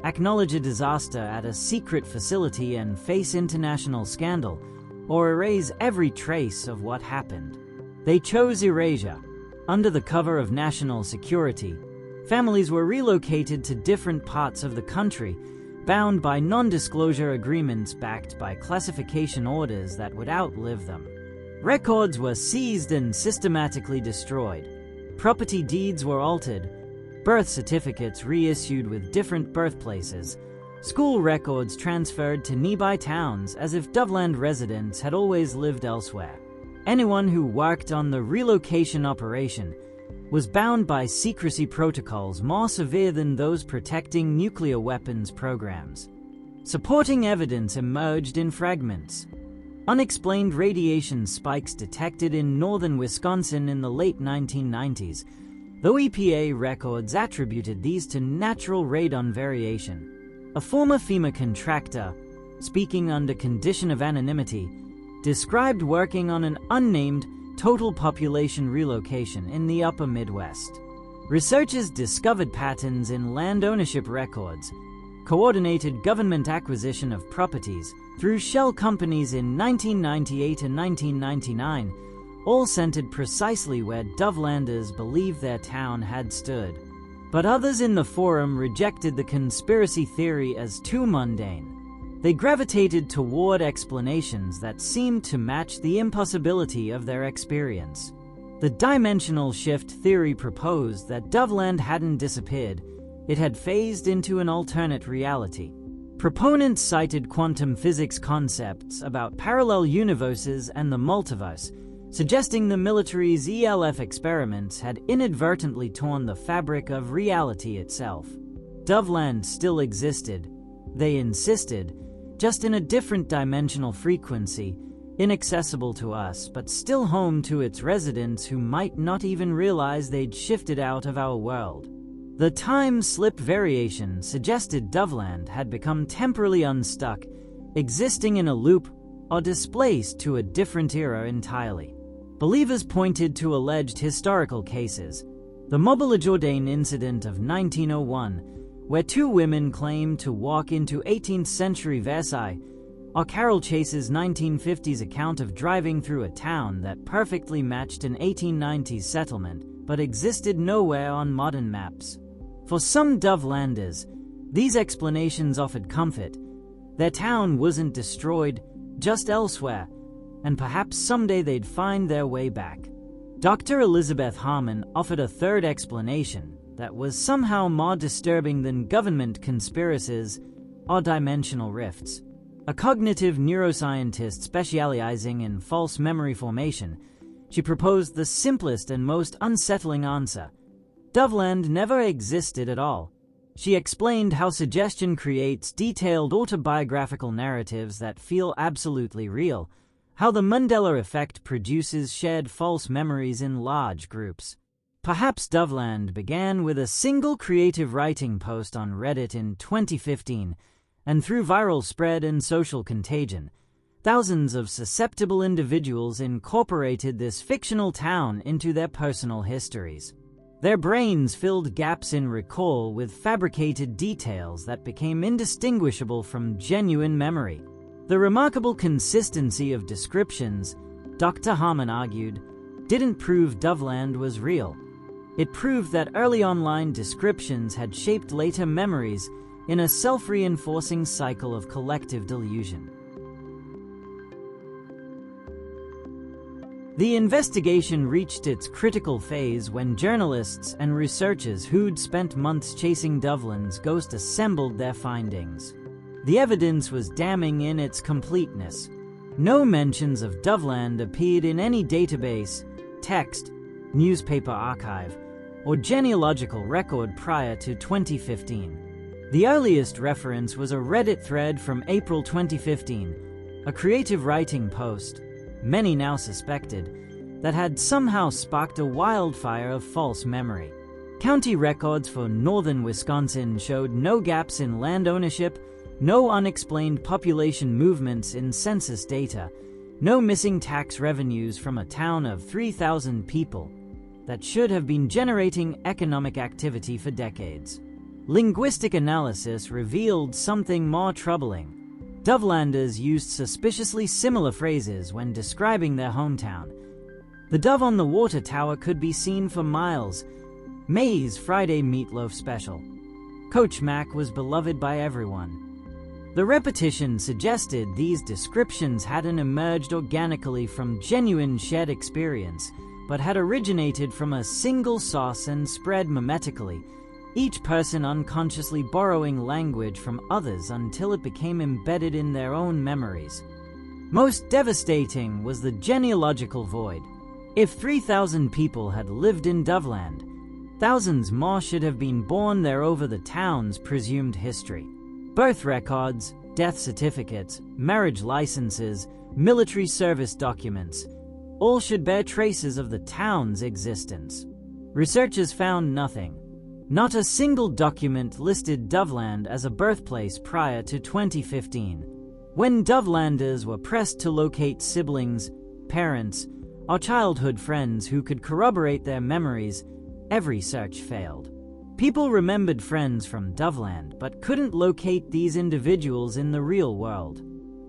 acknowledge a disaster at a secret facility and face international scandal, or erase every trace of what happened. They chose erasure. Under the cover of national security, families were relocated to different parts of the country, bound by non-disclosure agreements backed by classification orders that would outlive them. Records were seized and systematically destroyed. Property deeds were altered, birth certificates reissued with different birthplaces, school records transferred to nearby towns as if Doveland residents had always lived elsewhere. Anyone who worked on the relocation operation was bound by secrecy protocols more severe than those protecting nuclear weapons programs. Supporting evidence emerged in fragments. Unexplained radiation spikes detected in northern Wisconsin in the late 1990s, though EPA records attributed these to natural radon variation. A former FEMA contractor, speaking under condition of anonymity, described working on an unnamed total population relocation in the upper Midwest. Researchers discovered patterns in land ownership records, coordinated government acquisition of properties through shell companies in 1998 and 1999, all centered precisely where Dovelanders believed their town had stood. But others in the forum rejected the conspiracy theory as too mundane. They gravitated toward explanations that seemed to match the impossibility of their experience. The dimensional shift theory proposed that Doveland hadn't disappeared, it had phased into an alternate reality. Proponents cited quantum physics concepts about parallel universes and the multiverse, suggesting the military's ELF experiments had inadvertently torn the fabric of reality itself. Doveland still existed, they insisted, just in a different dimensional frequency, inaccessible to us, but still home to its residents who might not even realize they'd shifted out of our world. The time slip variation suggested Doveland had become temporarily unstuck, existing in a loop, or displaced to a different era entirely. Believers pointed to alleged historical cases: the Mobile Jourdain incident of 1901, where two women claimed to walk into 18th century Versailles, or Carol Chase's 1950s account of driving through a town that perfectly matched an 1890s settlement but existed nowhere on modern maps. For some Dovelanders, these explanations offered comfort. Their town wasn't destroyed, just elsewhere, and perhaps someday they'd find their way back. Dr. Elizabeth Harmon offered a third explanation that was somehow more disturbing than government conspiracies or dimensional rifts. A cognitive neuroscientist specializing in false memory formation, she proposed the simplest and most unsettling answer: Doveland never existed at all. She explained how suggestion creates detailed autobiographical narratives that feel absolutely real, how the Mandela effect produces shared false memories in large groups. Perhaps Doveland began with a single creative writing post on Reddit in 2015, and through viral spread and social contagion, thousands of susceptible individuals incorporated this fictional town into their personal histories. Their brains filled gaps in recall with fabricated details that became indistinguishable from genuine memory. The remarkable consistency of descriptions, Dr. Harmon argued, didn't prove Doveland was real. It proved that early online descriptions had shaped later memories in a self-reinforcing cycle of collective delusion. The investigation reached its critical phase when journalists and researchers who'd spent months chasing Doveland's ghost assembled their findings. The evidence was damning in its completeness. No mentions of Doveland appeared in any database, text, newspaper archive, or genealogical record prior to 2015. The earliest reference was a Reddit thread from April 2015, a creative writing post, many now suspected, that had somehow sparked a wildfire of false memory. County records for northern Wisconsin showed no gaps in land ownership, no unexplained population movements in census data, no missing tax revenues from a town of 3,000 people. that should have been generating economic activity for decades. Linguistic analysis revealed something more troubling. Dovelanders used suspiciously similar phrases when describing their hometown. The dove on the water tower could be seen for miles. May's Friday meatloaf special. Coach Mac was beloved by everyone. The repetition suggested these descriptions hadn't emerged organically from genuine shared experience, but had originated from a single source and spread mimetically, each person unconsciously borrowing language from others until it became embedded in their own memories. Most devastating was the genealogical void. If 3,000 people had lived in Doveland, thousands more should have been born there over the town's presumed history. Birth records, death certificates, marriage licenses, military service documents, all should bear traces of the town's existence. Researchers found nothing. Not a single document listed Doveland as a birthplace prior to 2015. When Dovelanders were pressed to locate siblings, parents, or childhood friends who could corroborate their memories, every search failed. People remembered friends from Doveland but couldn't locate these individuals in the real world.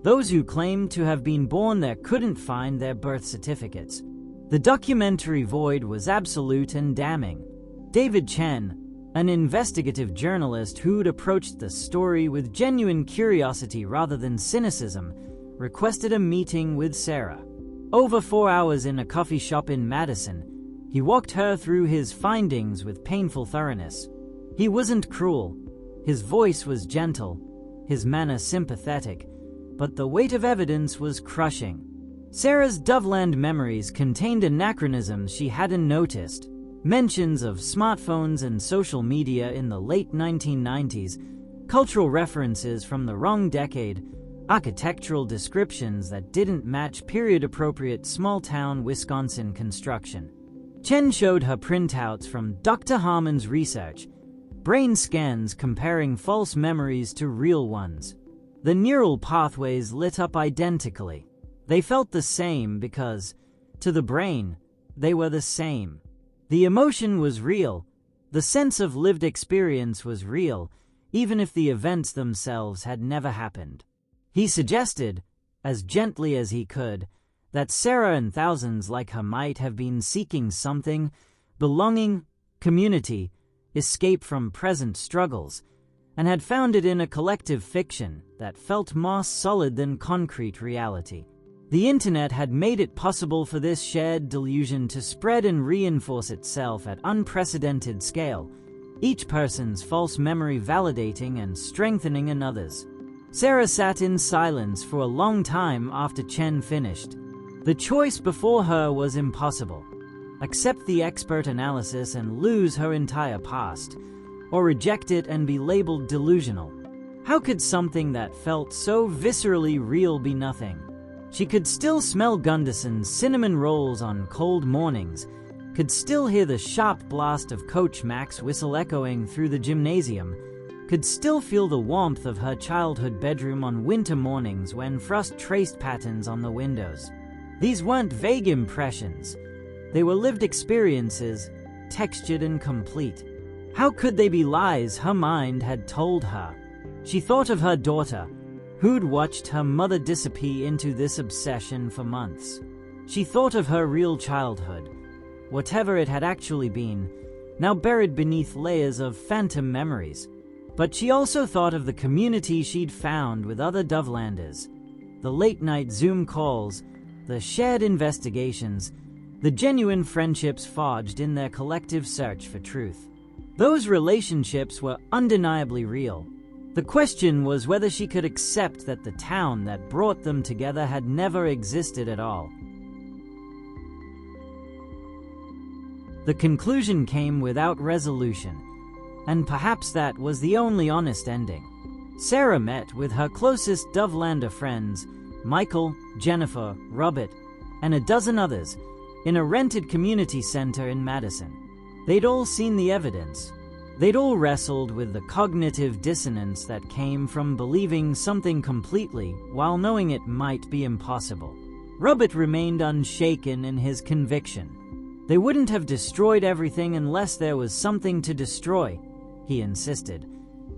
Those who claimed to have been born there couldn't find their birth certificates. The documentary void was absolute and damning. David Chen, an investigative journalist who'd approached the story with genuine curiosity rather than cynicism, requested a meeting with Sarah. Over 4 hours in a coffee shop in Madison, he walked her through his findings with painful thoroughness. He wasn't cruel. His voice was gentle, his manner sympathetic, but the weight of evidence was crushing. Sarah's Doveland memories contained anachronisms she hadn't noticed. Mentions of smartphones and social media in the late 1990s, cultural references from the wrong decade, architectural descriptions that didn't match period-appropriate small-town Wisconsin construction. Chen showed her printouts from Dr. Harmon's research, brain scans comparing false memories to real ones. The neural pathways lit up identically. They felt the same because, to the brain, they were the same. The emotion was real. The sense of lived experience was real, even if the events themselves had never happened. He suggested, as gently as he could, that Sarah and thousands like her might have been seeking something, belonging, community, escape from present struggles, and had found it in a collective fiction that felt more solid than concrete reality. The internet had made it possible for this shared delusion to spread and reinforce itself at unprecedented scale, each person's false memory validating and strengthening another's. Sarah sat in silence for a long time after Chen finished. The choice before her was impossible. Accept the expert analysis and lose her entire past, or reject it and be labeled delusional. How could something that felt so viscerally real be nothing? She could still smell Gunderson's cinnamon rolls on cold mornings, could still hear the sharp blast of Coach Mac's whistle echoing through the gymnasium, could still feel the warmth of her childhood bedroom on winter mornings when frost traced patterns on the windows. These weren't vague impressions. They were lived experiences, textured and complete. How could they be lies her mind had told her? She thought of her daughter, who'd watched her mother disappear into this obsession for months. She thought of her real childhood, whatever it had actually been, now buried beneath layers of phantom memories. But she also thought of the community she'd found with other Dovelanders, the late-night Zoom calls, the shared investigations, the genuine friendships forged in their collective search for truth. Those relationships were undeniably real. The question was whether she could accept that the town that brought them together had never existed at all. The conclusion came without resolution, and perhaps that was the only honest ending. Sarah met with her closest Dovelander friends, Michael, Jennifer, Robert, and a dozen others, in a rented community center in Madison. They'd all seen the evidence. They'd all wrestled with the cognitive dissonance that came from believing something completely while knowing it might be impossible. Robert remained unshaken in his conviction. They wouldn't have destroyed everything unless there was something to destroy, he insisted,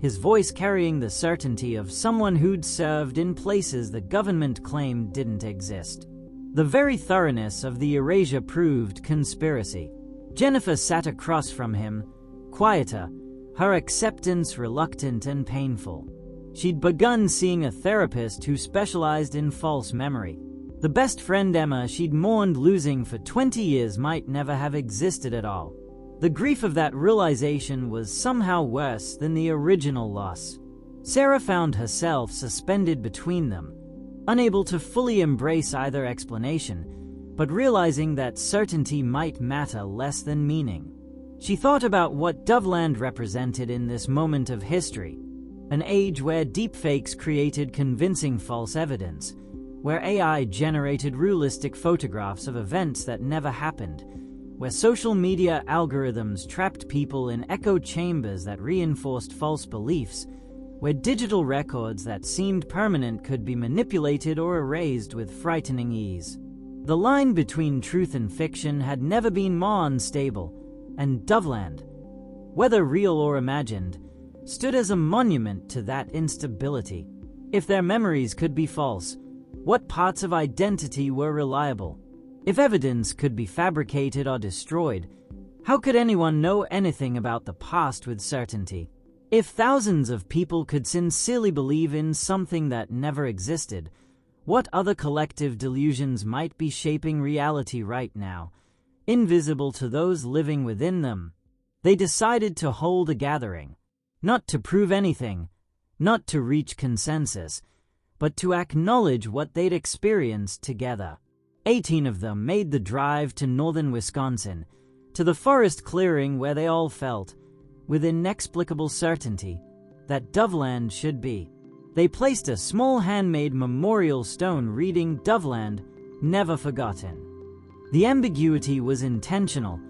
his voice carrying the certainty of someone who'd served in places the government claimed didn't exist. The very thoroughness of the erasure proved conspiracy. Jennifer sat across from him, quieter, her acceptance reluctant and painful. She'd begun seeing a therapist who specialized in false memory. The best friend Emma she'd mourned losing for 20 years might never have existed at all. The grief of that realization was somehow worse than the original loss. Sarah found herself suspended between them, unable to fully embrace either explanation, but realizing that certainty might matter less than meaning. She thought about what Doveland represented in this moment of history, an age where deepfakes created convincing false evidence, where AI generated realistic photographs of events that never happened, where social media algorithms trapped people in echo chambers that reinforced false beliefs, where digital records that seemed permanent could be manipulated or erased with frightening ease. The line between truth and fiction had never been more unstable, and Doveland, whether real or imagined, stood as a monument to that instability. If their memories could be false, what parts of identity were reliable? If evidence could be fabricated or destroyed, how could anyone know anything about the past with certainty? If thousands of people could sincerely believe in something that never existed, what other collective delusions might be shaping reality right now, invisible to those living within them? They decided to hold a gathering, not to prove anything, not to reach consensus, but to acknowledge what they'd experienced together. 18 of them made the drive to northern Wisconsin, to the forest clearing where they all felt, with inexplicable certainty, that Doveland should be. They placed a small handmade memorial stone reading "Doveland, never forgotten." The ambiguity was intentional.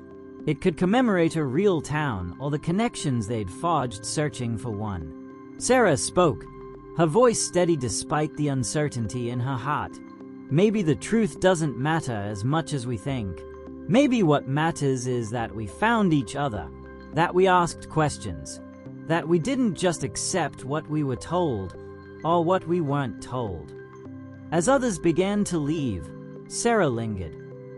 It could commemorate a real town or the connections they'd forged searching for one. Sarah spoke, her voice steady despite the uncertainty in her heart. Maybe the truth doesn't matter as much as we think. Maybe what matters is that we found each other, that we asked questions, that we didn't just accept what we were told or what we weren't told. As others began to leave, Sarah lingered.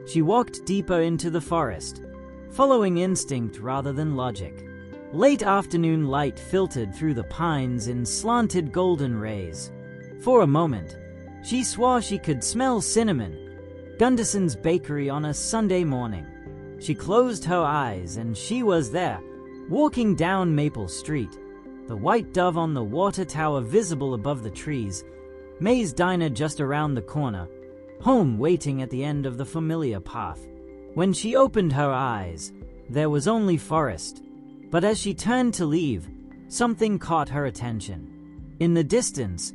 She walked deeper into the forest, following instinct rather than logic. Late afternoon light filtered through the pines in slanted golden rays. For a moment, she swore she could smell cinnamon, Gunderson's bakery on a Sunday morning. She closed her eyes and she was there, walking down Maple Street, the white dove on the water tower visible above the trees, May's diner just around the corner, home waiting at the end of the familiar path. When she opened her eyes, there was only forest. But as she turned to leave, something caught her attention. In the distance,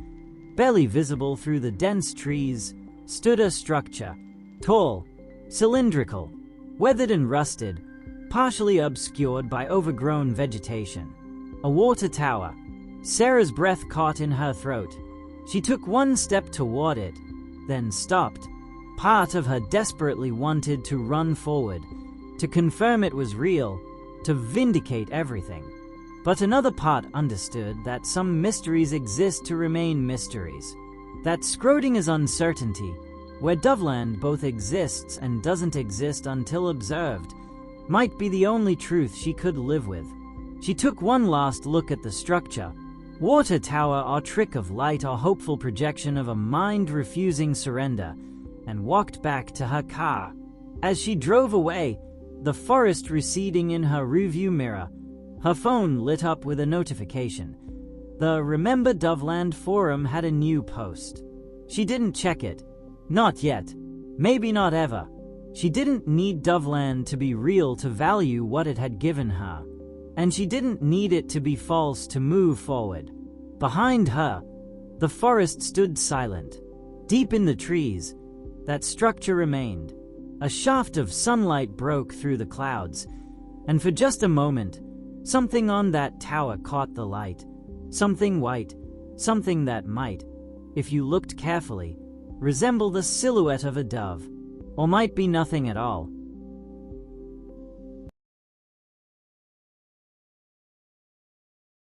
barely visible through the dense trees, stood a structure, tall, cylindrical, weathered and rusted, partially obscured by overgrown vegetation. A water tower. Sarah's breath caught in her throat. She took one step toward it, then stopped. Part of her desperately wanted to run forward, to confirm it was real, to vindicate everything. But another part understood that some mysteries exist to remain mysteries. That scroting is uncertainty, where Doveland both exists and doesn't exist until observed, might be the only truth she could live with. She took one last look at the structure, water tower or trick of light or hopeful projection of a mind refusing surrender, and walked back to her car. As she drove away, the forest receding in her rearview mirror, her phone lit up with a notification. The Remember Doveland forum had a new post. She didn't check it. Not yet. Maybe not ever. She didn't need Doveland to be real to value what it had given her. And she didn't need it to be false to move forward. Behind her, the forest stood silent. Deep in the trees, that structure remained. A shaft of sunlight broke through the clouds, and for just a moment, something on that tower caught the light. Something white, something that might, if you looked carefully, resemble the silhouette of a dove, or might be nothing at all.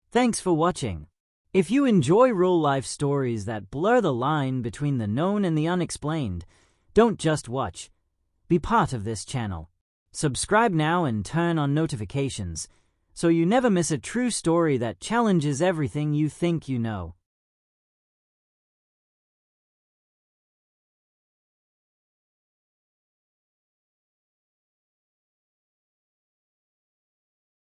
Thanks for watching. If you enjoy real-life stories that blur the line between the known and the unexplained, don't just watch. Be part of this channel. Subscribe now and turn on notifications so you never miss a true story that challenges everything you think you know.